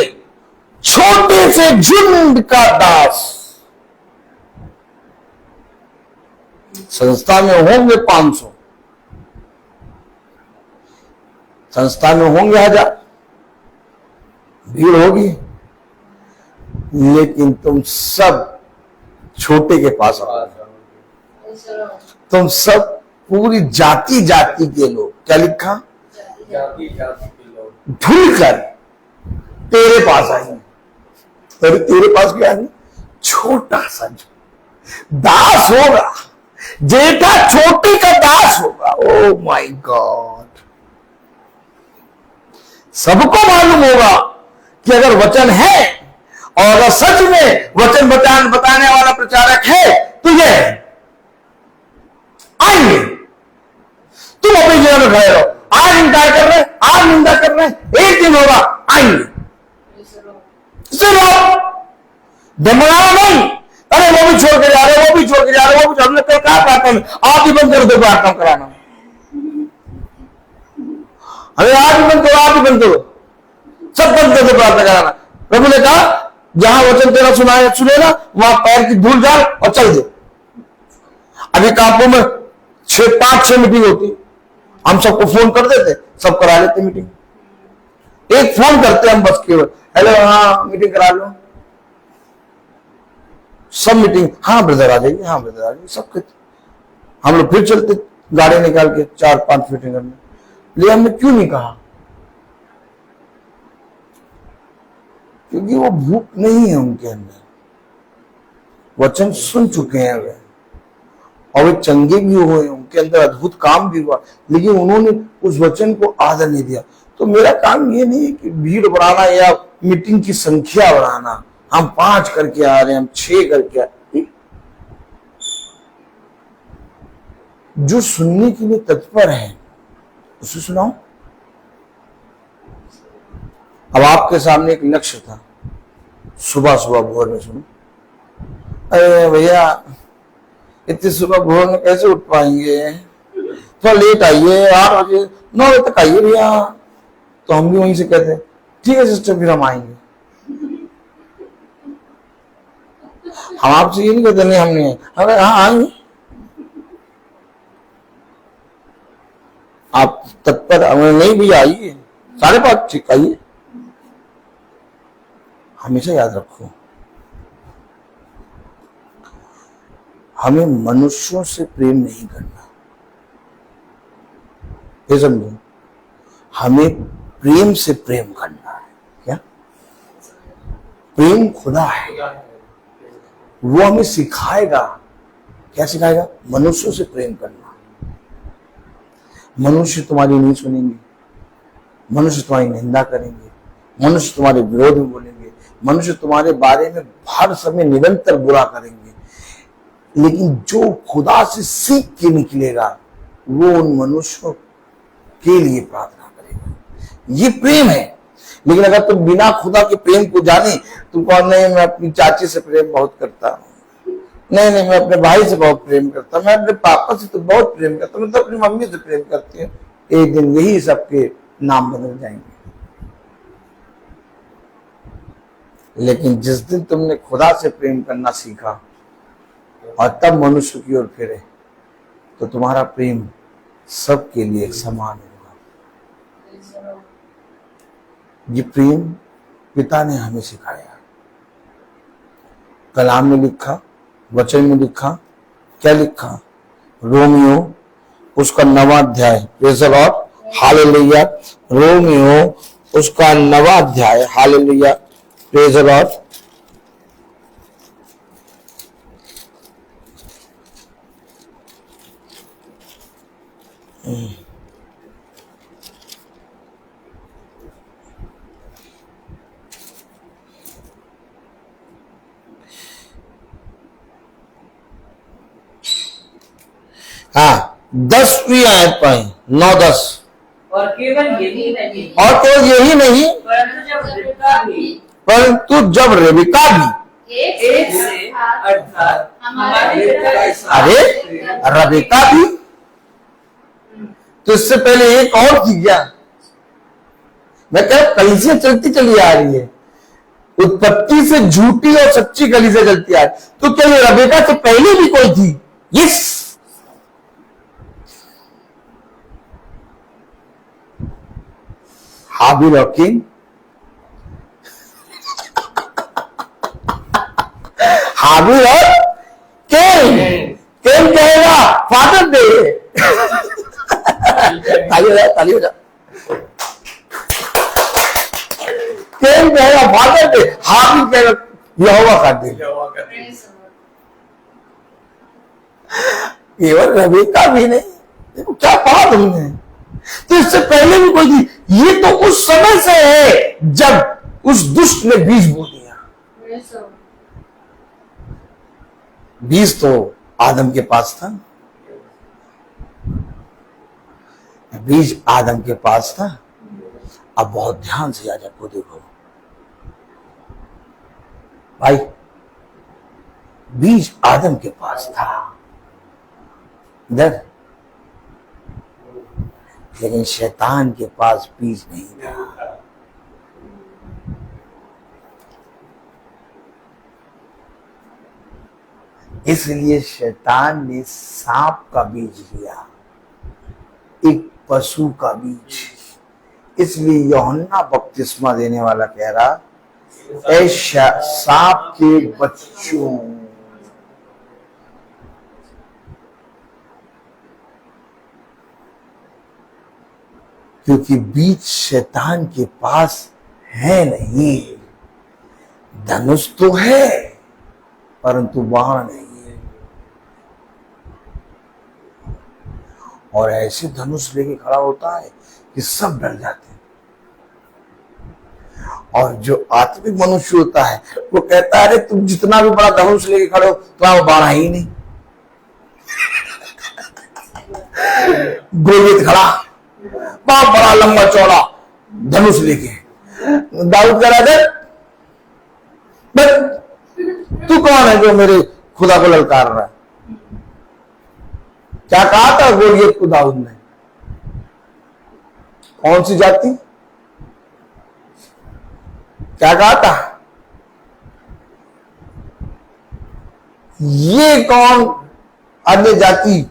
छोटे से झुंड का दास। संस्था में होंगे 500, संस्था में होंगे 1000, भीड़ होगी, लेकिन तुम सब छोटे के पास आओ। तुम सब पूरी जाति जाति के लोग, क्या लिखा, जाति जाति के लोग ढूंढ कर तेरे पास आएंगे। और तेरे पास क्या आएंगे, छोटा सा दास होगा, जेठा छोटे का दास होगा। ओ माय गॉड, सबको मालूम होगा कि अगर वचन है और अगर सच में वचन बताने वाला प्रचारक है तो ये आएंगे। तुम अपनी जगह में खड़े रहो, आज इनकार कर रहे, आज निंदा कर रहे, एक दिन होगा आएंगे। चलो दमड़ाओ नहीं, अरे वो भी छोड़ के जा रहे, वो भी छोड़ के जा रहे, वो भी, हमने कल कहा प्रार्थना में, आप ही बंद कर दो प्रार्थना कराना, अरे आप ही बंद करो, आप ही बंद करो, सब बंद कर दो प्रार्थना कराना। प्रभु ने कहा जहां वचन तेरा सुनेगा वहां पैर की धूल डाल और चल दे। अभी कांपों में 5-6 मीटिंग होती, हम सबको फोन कर देते, सब करा लेते मीटिंग, एक फोन करते हम बस केवल, हेलो हाँ मीटिंग करा लो, सब मीटिंग, हाँ ब्रदर आ जाइए, हाँ ब्रदर आ जाइए, सब कहते। हम लोग फिर चलते गाड़ी निकाल के 4-5 मीटिंग करने, लेकिन हमने क्यों नहीं कहा, क्योंकि वो भूख नहीं है उनके अंदर, वचन सुन चुके हैं वे, और वे चंगे भी हुए, उनके अंदर अद्भुत काम भी हुआ, लेकिन उन्होंने उस वचन को आदर नहीं दिया। तो मेरा काम ये नहीं है कि भीड़ बढ़ाना या मीटिंग की संख्या बढ़ाना, हम 5 करके आ रहे हैं, हम 6 करके आ रहे, जो सुनने के लिए तत्पर है उसे सुनाओ। अब आपके सामने एक लक्ष्य था, सुबह सुबह भोर में सुनो, अरे भैया इतनी सुबह भोर में कैसे उठ पाएंगे, थोड़ा लेट आइए, 8 बजे 9 बजे तक आइए भैया। तो हम भी वहीं से कहते हैं ठीक है सिस्टर, फिर हम आएंगे। हम आपसे ये नहीं कहते नहीं हम नहीं, अरे हाँ आएंगे, आप तत्पर, नहीं भैया आइए 5:30 ठीक आइए। हमेशा याद रखो, हमें मनुष्यों से प्रेम नहीं करना, ये समझो, हमें प्रेम से प्रेम करना है। क्या प्रेम खुदा है, वो हमें सिखाएगा। क्या सिखाएगा, मनुष्यों से प्रेम करना। मनुष्य तुम्हारी नहीं सुनेंगे, मनुष्य तुम्हारी निंदा करेंगे, मनुष्य तुम्हारे विरोध में बोलेंगे, मनुष्य तुम्हारे बारे में हर समय निरंतर बुरा करेंगे, लेकिन जो खुदा से सीख के निकलेगा वो उन मनुष्यों के लिए प्रार्थना करेगा। ये प्रेम है। लेकिन अगर तुम बिना खुदा के प्रेम को जाने, तुम कहो नहीं मैं अपनी चाची से प्रेम बहुत करता हूँ, नहीं नहीं मैं अपने भाई से बहुत प्रेम करता हूँ, मैं अपने पापा से तो बहुत प्रेम करता हूँ, मैं तो अपनी मम्मी से प्रेम करती हूँ, एक दिन यही सबके नाम बदल जाएंगे। लेकिन जिस दिन तुमने खुदा से प्रेम करना सीखा और तब मनुष्य की ओर फिरे, तो तुम्हारा प्रेम सबके लिए एक समान होगा। ये प्रेम पिता ने हमें सिखाया। कलाम में लिखा, वचन में लिखा, क्या लिखा? रोमियो उसका 9वां अध्याय, praise the Lord, hallelujah. Romeo उसका 9वां अध्याय, हालेलुया, प्रेज़ द लॉर्ड। हाँ, 10वीं आयत पाए, 9-10। और केवल यही नहीं, और तो यही नहीं, परंतु जब रेबिका भी एक से अर्थात हमारे पिता अरे रेबिका भी, तो इससे पहले एक और थी क्या? मैं कह कहीं से चलती चली आ रही है, उत्पत्ति से झूठी और सच्ची गली से चलती आ रही। तो क्या ये रेबिका से पहले भी कोई थी? यस। हाबिल और कैन, हाबिल और कैन। कैन कहेगा फादर डे, ताली हो जा, ताली हो जा। कैन कहेगा फादर डे, हाबिल कहेगा यहोवा का दिन। केवल रेबिका भी नहीं, देखो क्या कहा तुमने। तो इससे पहले भी कोई थी। ये तो उस समय से है जब उस दुष्ट ने बीज बो दिया। बीज तो आदम के पास था, बीज आदम के पास था। अब बहुत ध्यान से याजक को देखो भाई, बीज आदम के पास था इधर, लेकिन शैतान के पास बीज नहीं था। इसलिए शैतान ने सांप का बीज लिया, एक पशु का बीज। इसलिए यूहन्ना बपतिस्मा देने वाला कह रहा, ऐ सांप के बच्चों, क्योंकि बीज शैतान के पास है नहीं। धनुष तो है परंतु बाण नहीं है, और ऐसे धनुष लेके खड़ा होता है कि सब डर जाते हैं। और जो आत्मिक मनुष्य होता है वो कहता है, अरे तुम जितना भी बड़ा धनुष लेके खड़े हो तो बाण है ही नहीं। गोलियत खड़ा, बहुत बड़ा लंबा चौड़ा धनुष लेके, दाऊद कह रहा था, तू कौन है जो मेरे खुदा को ललकार रहा है? क्या कहा था गोलियत को दाऊद ने? कौन सी जाति? क्या कहा था? ये कौन अन्य जाति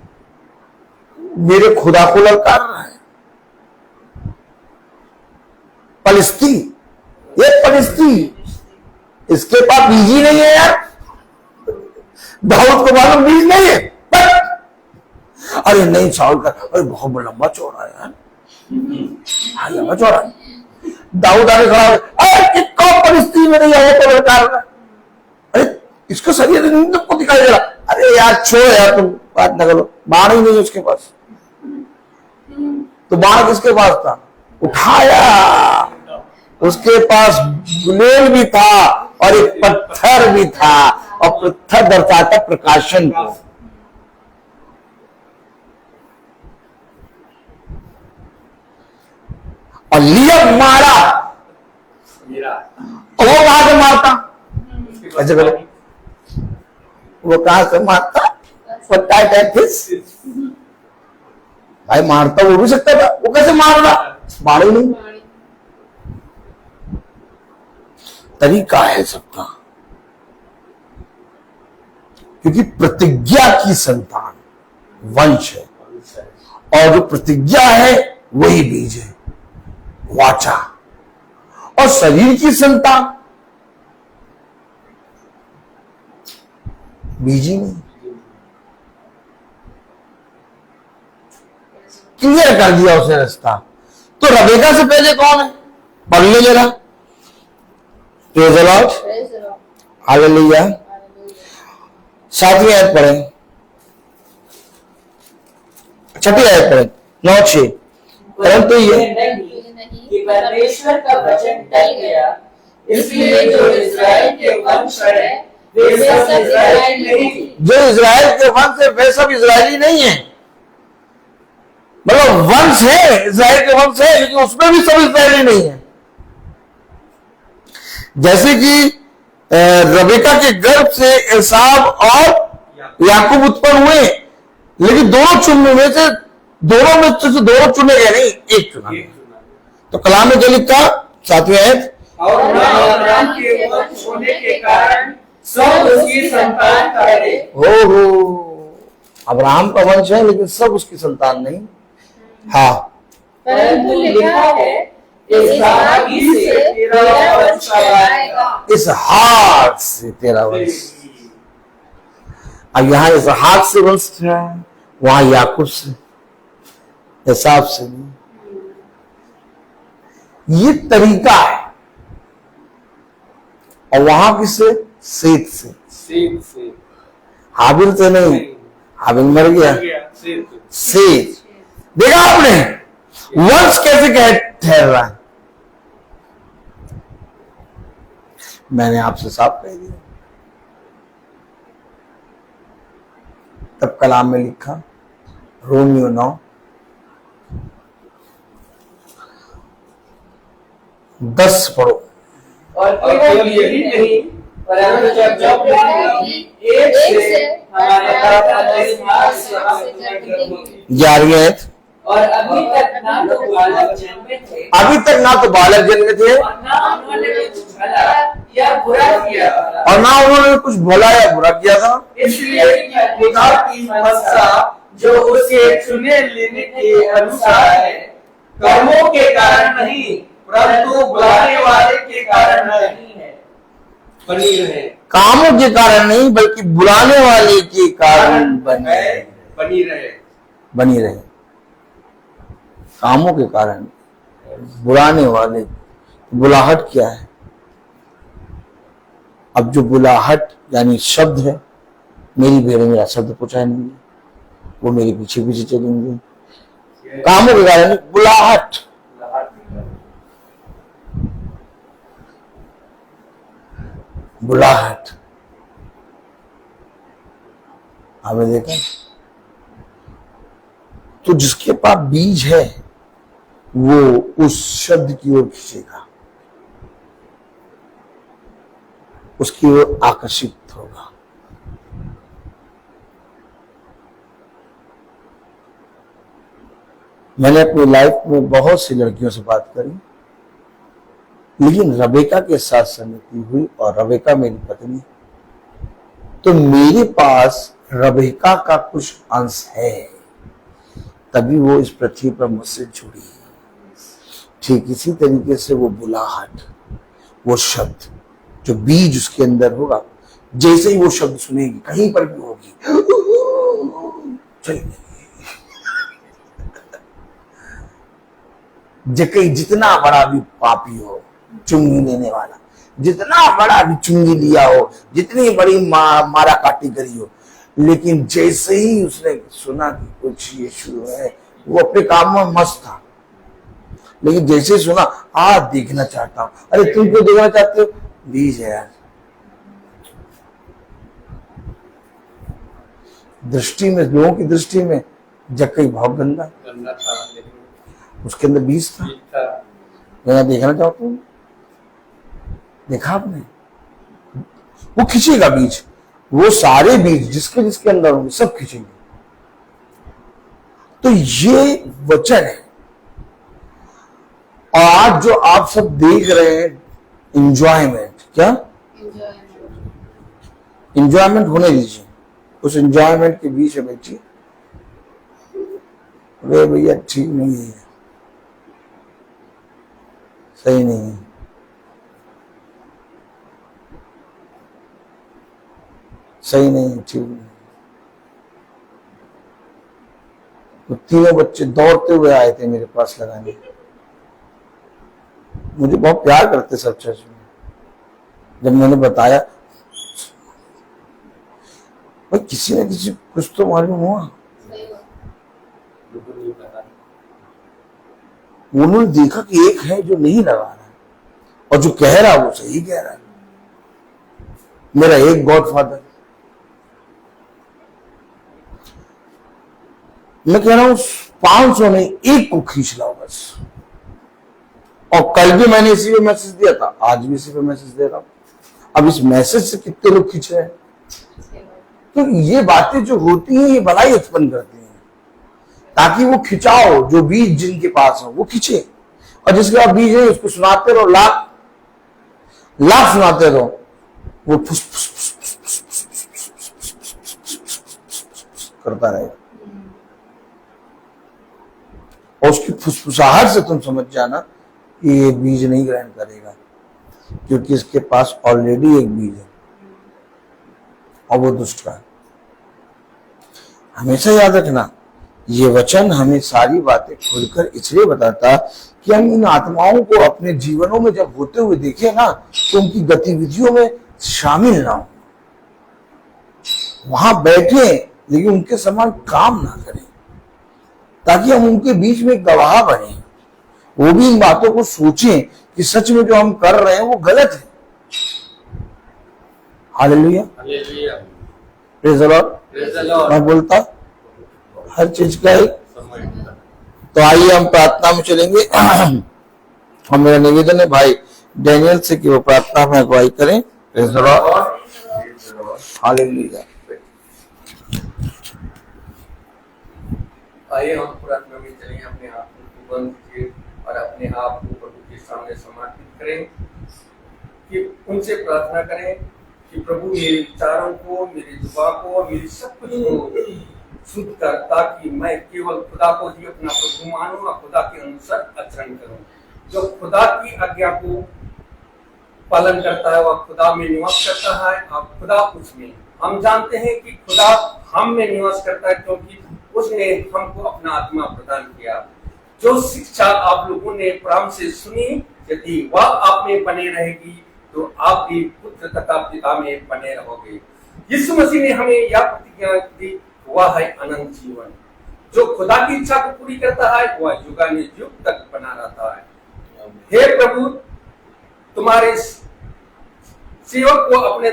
मेरे खुदा को ललकार रहा है? फलिस्ती, ये फलिस्ती, इसके पास बीज ही नहीं है यार। दाऊद को मालूम बीज नहीं है, अरे नहीं शाऊल का, अरे बहुत लंबा चौड़ा है यार, हाँ लंबा चौड़ा। दाऊद आगे खड़ा, अरे कौन फलिस्ती में नहीं है तो ललकार रहा? अरे इसका शरीर नहीं तुमको दिखाई दे रहा? अरे यार छोड़ यार, तुम बात न करो, बाण ही नहीं उसके पास। तो बाण किसके पास था? उठाया, उसके पास गुलेल भी था और एक पत्थर भी था, और पत्थर दर्शाता प्रकाशन को। और लिया मारा, और वो कहां से मारता? ऐसे करो, वो कहां से मारता? भाई मारता वो भी सकता था, वो कैसे मार रहा? मारे नहीं। तरीका है सबका, क्योंकि प्रतिज्ञा की संतान वंश है, और जो प्रतिज्ञा है वही बीज है, वाचा। और शरीर की संतान बीज ही नहीं। क्लियर कर दिया उसने रास्ता। तो रबेका से पहले कौन है? पढ़ ले जरा। Praise the Lord, hallelujah. 7वीं आयत पढ़ें, 6ठी आयत पढ़ें, 9-6। परंतु ये नहीं कि परमेश्वर का वचन टल गया, इसलिए जो इस्राएल के वंश है वे सब इस्राएली नहीं थे। जो इस्राएल के वंश है वे सब इस्राएली नहीं है। मतलब वंश है, इस्राएल के वंश है, लेकिन उसमें भी सब इस्राएली नहीं है। जैसे कि रबेका के गर्भ से एसाव और याकूब उत्पन्न हुए, लेकिन दोनों चुनने में से दोनों चुने गए नहीं, एक चुना। तो कलाम में जो लिखा 7वीं आयत, और अब्राहम के वंश होने के कारण सब उसकी संतान ठहरे। हो अब्राहम का वंश है लेकिन सब उसकी संतान नहीं। हाँ, परंतु लिखा है इसहाक ही से तेरा वंश आएगा। इसहाक से तेरा वंश। अब यहाँ इसहाक से वंश है, वहां याकूब से, एसाव से नहीं। ये तरीका है। और वहां किससे? सेत से। हाबिल से नहीं, हाबिल मर गया। सेत। देखा आपने वंश कैसे ठहर रहा है? मैंने आपसे साफ कह दिया। तब कलाम में लिखा, रोमियो 9 10 पढ़ो। और केवल यही नहीं, परंतु जब एक से हमारे ग्यारहवीं आयत, और अभी तक ना तो बालक जन्मे थे, अभी तक ना तो बालक जन्मे थे, और ना उन्होंने कुछ भला या बुरा किया था, और ना उन्होंने कुछ भला या बुरा किया था। इसलिए खुदा की मनसा जो उसके चुने लेने के अनुसार है, कर्मों के कारण नहीं परंतु बुलाने वाले के कारण नहीं है, बनी रहे। कामों के कारण नहीं बल्कि बुलाने वाले के कारण बनी रहे। कामों के कारण, बुलाने वाले। बुलाहट क्या है? अब जो बुलाहट यानी शब्द है, मेरी भेड़ मेरा शब्द पहुंचाएंगे, वो मेरे पीछे पीछे चलेंगे। कामों के कारण बुलाहट। बुलाहट आपने देखा? तो जिसके पास बीज है वो उस शब्द की ओर खींचेगा, उसकी ओर आकर्षित होगा। मैंने अपनी लाइफ में बहुत सी लड़कियों से बात करी, लेकिन रबेका के साथ संगति हुई और रबेका मेरी पत्नी, तो मेरे पास रबेका का कुछ अंश है, तभी वो इस पृथ्वी पर मुझसे जुड़ी। ठीक इसी तरीके से वो बुलाहट, वो शब्द, जो बीज उसके अंदर होगा, जैसे ही वो शब्द सुनेगी, कहीं पर भी होगी, चली जाएगी। जितना बड़ा भी पापी हो, चुंगी लेने वाला, जितना बड़ा भी चुंगी लिया हो, जितनी बड़ी मारा काटी करी हो, लेकिन जैसे ही उसने सुना कि कुछ यीशु है, वो अपने काम में मस्त था, लेकिन जैसे ही सुना, आज देखना चाहता हूं। अरे तुम क्यों देखना चाहते हो? बीज है यार। दृष्टि में, लोगों की दृष्टि में जक्कई बहुत गंदा था, उसके अंदर बीज था। मैं देखना चाहता हूं। देखा आपने? वो खींचेगा बीज, वो सारे बीज जिसके जिसके अंदर होंगे सब खींचेंगे। तो ये वचन है। और आज जो आप सब देख रहे हैं इंजॉयमेंट, क्या इंजॉयमेंट होने दीजिए, उस इंजॉयमेंट के बीच में बैठिए। वे भैया ठीक नहीं है, सही नहीं है, सही नहीं है, ठीक नहीं। तो तीनों बच्चे दौड़ते हुए आए थे मेरे पास लगाने। मुझे बहुत प्यार करते सब चर्च में। जब मैंने बताया, भाई किसी न किसी कुछ तो मालूम हुआ। उन्होंने देखा कि एक है जो नहीं लगा रहा और जो कह रहा वो सही कह रहा है। मेरा एक गॉडफादर, मैं कह रहा हूं 500 में एक को खींच लाओ बस। और कल भी मैंने इसी पे मैसेज दिया था, आज भी इसी पे मैसेज दे रहा हूं। अब इस मैसेज से कितने लोग खींच रहे हैं? क्योंकि ये बातें जो होती हैं ये भलाई उत्पन्न करती हैं, ताकि वो खिंचाओ, जो बीज जिनके पास हो वो खींचे। और जिसके पास बीज है उसको सुनाते रहो, लाख लाख सुनाते रहो, वो फुस फुस फुस फुस फुस फुस फुस करता रहेगा। और उसकी फुसफुसाहट से तुम समझ जाना कि ये बीज नहीं ग्रहण करेगा, क्योंकि इसके पास ऑलरेडी एक बीज है और वो दुष्ट का है। हमेशा याद रखना, ये वचन हमें सारी बातें खुलकर इसलिए बताता कि हम इन आत्माओं को अपने जीवनों में जब होते हुए देखें ना, तो उनकी गतिविधियों में शामिल ना हो, वहां बैठे लेकिन उनके समान काम ना करें, ताकि हम उनके बीच में गवाह बने। वो भी इन बातों को सोचें कि सच में जो हम कर रहे हैं वो गलत है। Hallelujah, praise the Lord. मैं बोलता हर चीज का एक। तो आइए हम प्रार्थना में चलेंगे। और मेरा निवेदन है भाई डैनियल से कि वो प्रार्थना में अगुवाई करें। Praise the Lord, hallelujah. आइए हम प्रार्थना में चलें, अपने आप को बंद कीजिए और अपने आप को प्रभु के सामने समर्पित करें कि उनसे प्रार्थना करें कि प्रभु मेरे विचारों को, मेरे जुबान को, मेरी सब कुछ को शुद्ध कर, ताकि मैं केवल खुदा को ही अपना प्रभु मानूं और खुदा के अनुसार आचरण करूं। जो खुदा की आज्ञा को पालन करता है वह खुदा में निवास करता है और खुदा उसमें। हम जानते हैं कि खुदा हम में निवास करता है क्योंकि उसने हमको अपना आत्मा प्रदान किया। जो शिक्षा आप लोगों ने प्रारंभ से सुनी, यदि वह आप में बने रहेगी तो आप भी पुत्र तथा पिता में बने रहोगे। यीशु मसीह ने हमें यह प्रतिज्ञा दी, वह है अनंत जीवन। जो खुदा की इच्छा को पूरी करता है वह युगानुयुग तक बना रहता है। हे प्रभु, तुम्हारे सेवक को अपने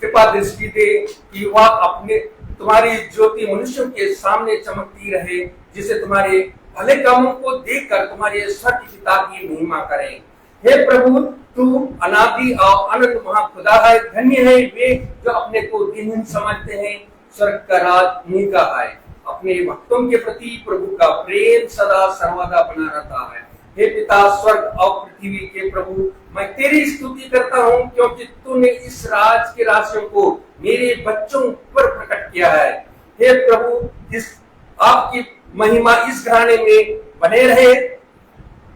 कृपा दृष्टि दे कि वह अपने तुम्हारी ज्योति मनुष्यों के सामने चमकती रहे, जिसे तुम्हारे भले कामों को देखकर तुम्हारे स्वर्ग पिता की महिमा करें। हे प्रभु, तू अनादि और अनंत महाखुदा है। धन्य है वे जो अपने को दीनहीन समझते हैं, स्वर्ग का राज उन्हीं का है। अपने भक्तों के प्रति प्रभु का प्रेम सदा सर्वदा बना रहता है। हे पिता, स्वर्ग और पृथ्वी के प्रभु, मैं तेरी स्तुति करता हूँ क्योंकि तूने इस राज के रहस्यों को मेरे बच्चों पर प्रकट किया है। हे प्रभु, इस आपकी महिमा इस घराने में बने रहे।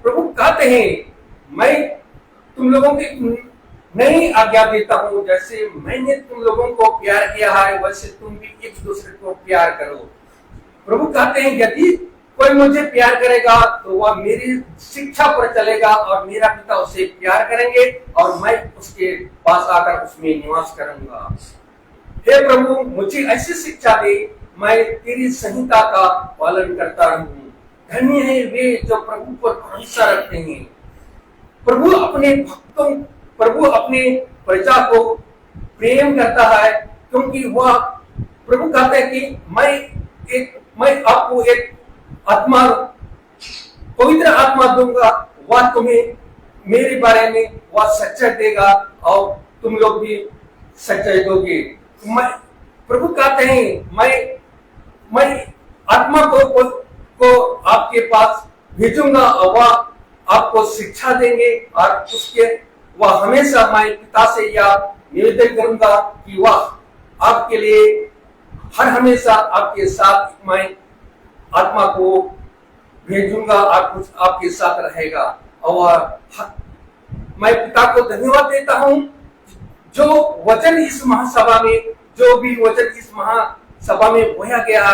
प्रभु कहते हैं, मैं तुम लोगों की नई आज्ञा देता हूँ, जैसे मैंने तुम लोगों को प्यार किया है वैसे तुम भी एक दूसरे को प्यार करो। प्रभु कहते हैं, यदि कोई मुझे प्यार करेगा तो वह मेरी शिक्षा पर चलेगा और मेरा पिता उसे प्यार करेंगे और मैं उसके पास आकर उसमें निवास करूंगा। हे प्रभु, मुझे ऐसी शिक्षा दे, मैं तेरी संहिता का पालन करता रहूं। धन्य है वे जो प्रभु पर भरोसा रखते हैं। प्रभु अपने प्रजा को प्रेम करता है क्योंकि वह प्रभु कहते हैं कि मैं आपको एक आत्मा, पवित्र आत्मा दूंगा, वह तुम्हें मेरे बारे में वह सच्चाई देगा और तुम लोग भी सच्चाई दोगे। मैं प्रभु कहते हैं, मैं आत्मा को आपके पास भेजूंगा और वह आपको शिक्षा देंगे और वह हमेशा मैं पिता से यह निवेदन करूंगा कि वह आपके लिए हर हमेशा आपके साथ मैं आत्मा को भेजूंगा और आपके साथ रहेगा। और मैं पिता को धन्यवाद देता हूँ जो वचन इस महासभा में, जो भी वचन इस महासभा में बोया गया,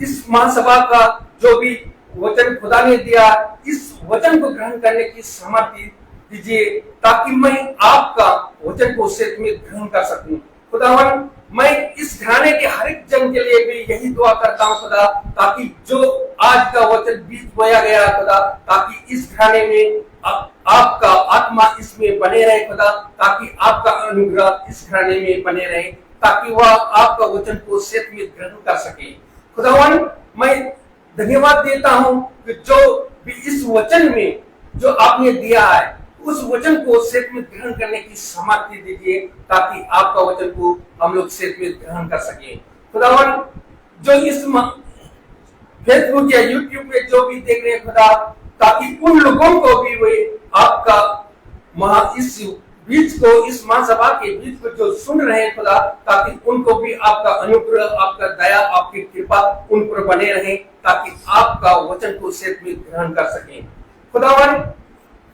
इस महासभा का जो भी वचन खुदा ने दिया, इस वचन को ग्रहण करने की सामर्थ्य दीजिए ताकि मैं आपका वचन को सच में ग्रहण कर सकूं। खुदावन, मैं इस घराने के हर एक जन के लिए भी यही दुआ करता हूं खुदा, ताकि जो आज का वचन बीज बोया गया खुदा, ताकि इस घराने में आपका आत्मा इसमें बने रहे खुदा, ताकि आपका अनुग्रह इस घराने में बने रहे, ताकि वह आपका वचन को सच में ग्रहण कर सके। खुदावन, मैं धन्यवाद देता हूं कि जो भी इस वचन में जो आपने दिया है, उस वचन को सच में ग्रहण करने की सामर्थ्य दीजिए ताकि आपका वचन को हम लोग सच में ग्रहण कर सके। खुदावन, जो इस फेसबुक या यूट्यूब पे जो भी देख रहे हैं खुदा, ताकि उन लोगों को भी वे आपका इस बीच को, इस महासभा के बीच को जो सुन रहे हैं खुदा, ताकि उनको भी आपका अनुग्रह, आपका दया, आपकी कृपा उन पर बने रहे, ताकि आपका वचन को सच में ग्रहण कर सके। खुदावन,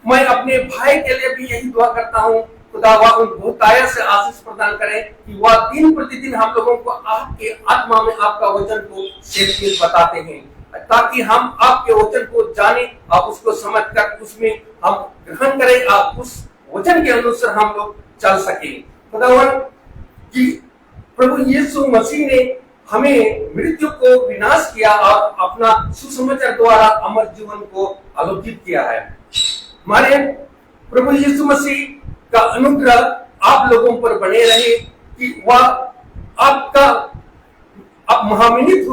मैं अपने भाई के लिए भी यही दुआ करता हूँ खुदा, वह उन बहुतायत से आशीष प्रदान करे कि वह दिन प्रतिदिन हम लोगों को आपके आत्मा में आपका वचन को सच में बताते हैं, ताकि हम आपके वचन को जाने और उसको समझकर उसमें हम ग्रहण करें और उस वचन के अनुसार हम लोग चल सके। खुदावन, कि प्रभु यीशु मसीह ने हमें मृत्यु को विनाश किया और अपना सुसमाचार द्वारा अमर जीवन को आलोकित किया है। हमारे प्रभु यीशु मसीह का अनुग्रह आप लोगों पर बने रहे कि वह आपका आप महामहित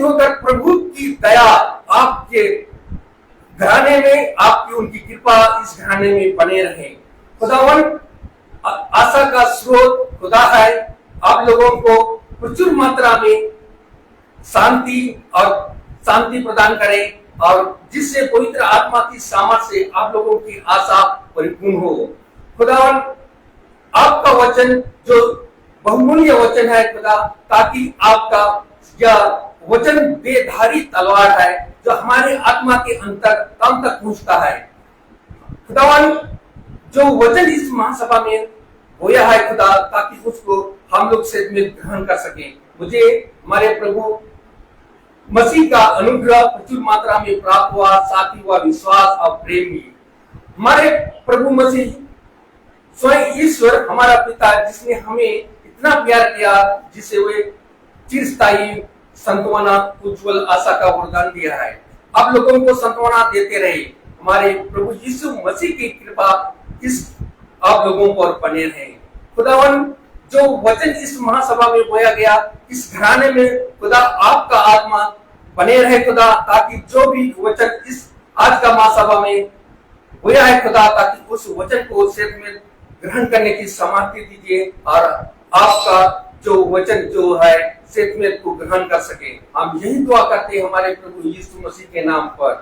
होकर प्रभु की दया आपके घराने में, आपकी उनकी कृपा इस घराने में बने रहे। खुदावन, आशा का स्रोत खुदा है, आप लोगों को प्रचुर मात्रा में शांति प्रदान करे और जिससे पवित्र आत्मा की सामर्थ से आप लोगों की आशा परिपूर्ण हो। खुदावन, आपका वचन जो बहुमूल्य वचन है खुदा, ताकि आपका यह वचन बेधारी तलवार है जो हमारे आत्मा के अंतर तम तक पहुंचता है। खुदावन, जो वचन इस महासभा में बोया है खुदा, ताकि उसको हम लोग सच में ग्रहण कर सके। मुझे हमारे प्रभु मसीह का अनुग्रह प्रचुर मात्रा में प्राप्त हुआ, साथ ही हुआ विश्वास और प्रेम भी। हमारे प्रभु मसीह स्वयं ईश्वर हमारा पिता, जिसने हमें इतना प्यार किया, जिसे वे चिरस्थायी संत्वना, उज्जवल आशा का वरदान दिया है, आप लोगों को संत्वना देते रहे। हमारे प्रभु यीशु मसीह की कृपा इस आप लोगों पर बने रहे। खुदावन, जो वचन इस महासभा में बोया गया, इस घराने में खुदा आपका आत्मा बने रहे खुदा, ताकि जो भी वचन इस आज का महासभा में बोया है खुदा, ताकि उस वचन को सच में ग्रहण करने की सामर्थ्य दीजिए और आपका जो वचन जो है सच में को ग्रहण कर सके। हम यही दुआ करते हैं हमारे प्रभु यीशु मसीह के नाम पर,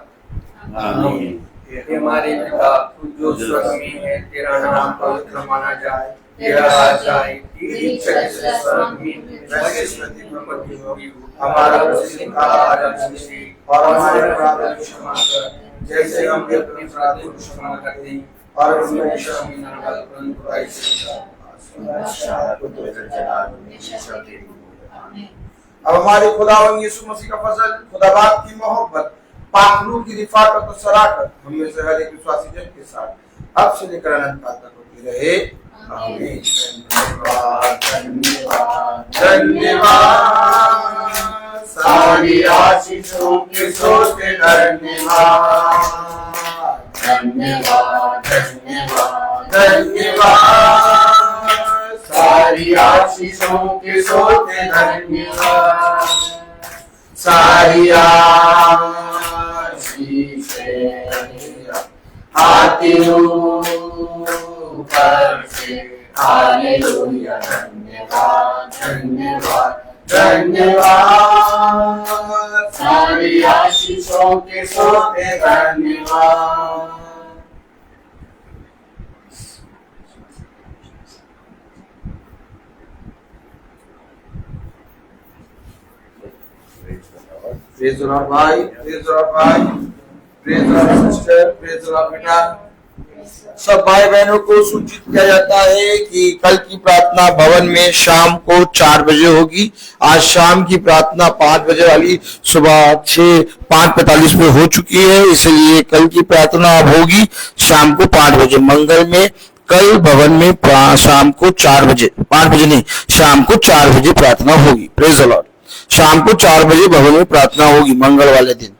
आमीन। हमारे पिता तू जो स्वर्ग में है, तेरा नाम पवित्र माना जाए, तेरा राज्य आए, तेरी इच्छा जैसे स्वर्ग में वैसे पृथ्वी पर भी होगी। हमारा प्रतिदिन का आहार हमसे और हमारे अपराधों को क्षमा कर, जैसे हम भी अपने अपराधियों को क्षमा करते हैं, और हमें शर्म में न डाल, परंतु बुराई से बचा। अब हमारे खुदावंद यीशु मसीह का फजल, खुदा बाप की मोहब्बत, पाक रूह की रिफाकत और शराकत हम में से हर एक विश्वासी जन के साथ अब से लेकर अनंत काल तक होती रहे, आमीन। धन्यवाद सारी आशीषों के सोते धन्यवाद, धन्यवाद धन्यवाद धन्यवाद सारी आशीषों के सोते धन्यवाद, सारी आशीषें आती ऊपर से, हालेलुया। धन्यवाद धन्यवाद धन्यवाद सारी आशीषों के सोते धन्यवाद। प्रेज द लॉर्ड भाई, प्रेज द लॉर्ड भाई, praise the Lord sister, praise the Lord बेटा। सब भाई बहनों को सूचित किया जाता है कि कल की प्रार्थना भवन में शाम को 4 बजे होगी। आज शाम की प्रार्थना 5 बजे वाली सुबह 5:45 में हो चुकी है, इसलिए कल की प्रार्थना अब होगी शाम को 5 बजे मंगल में। कल भवन में शाम को 4 बजे, 5 बजे नहीं, शाम को 4 बजे प्रार्थना होगी। Praise the Lord. शाम को 4 बजे भवन में प्रार्थना होगी मंगल वाले दिन।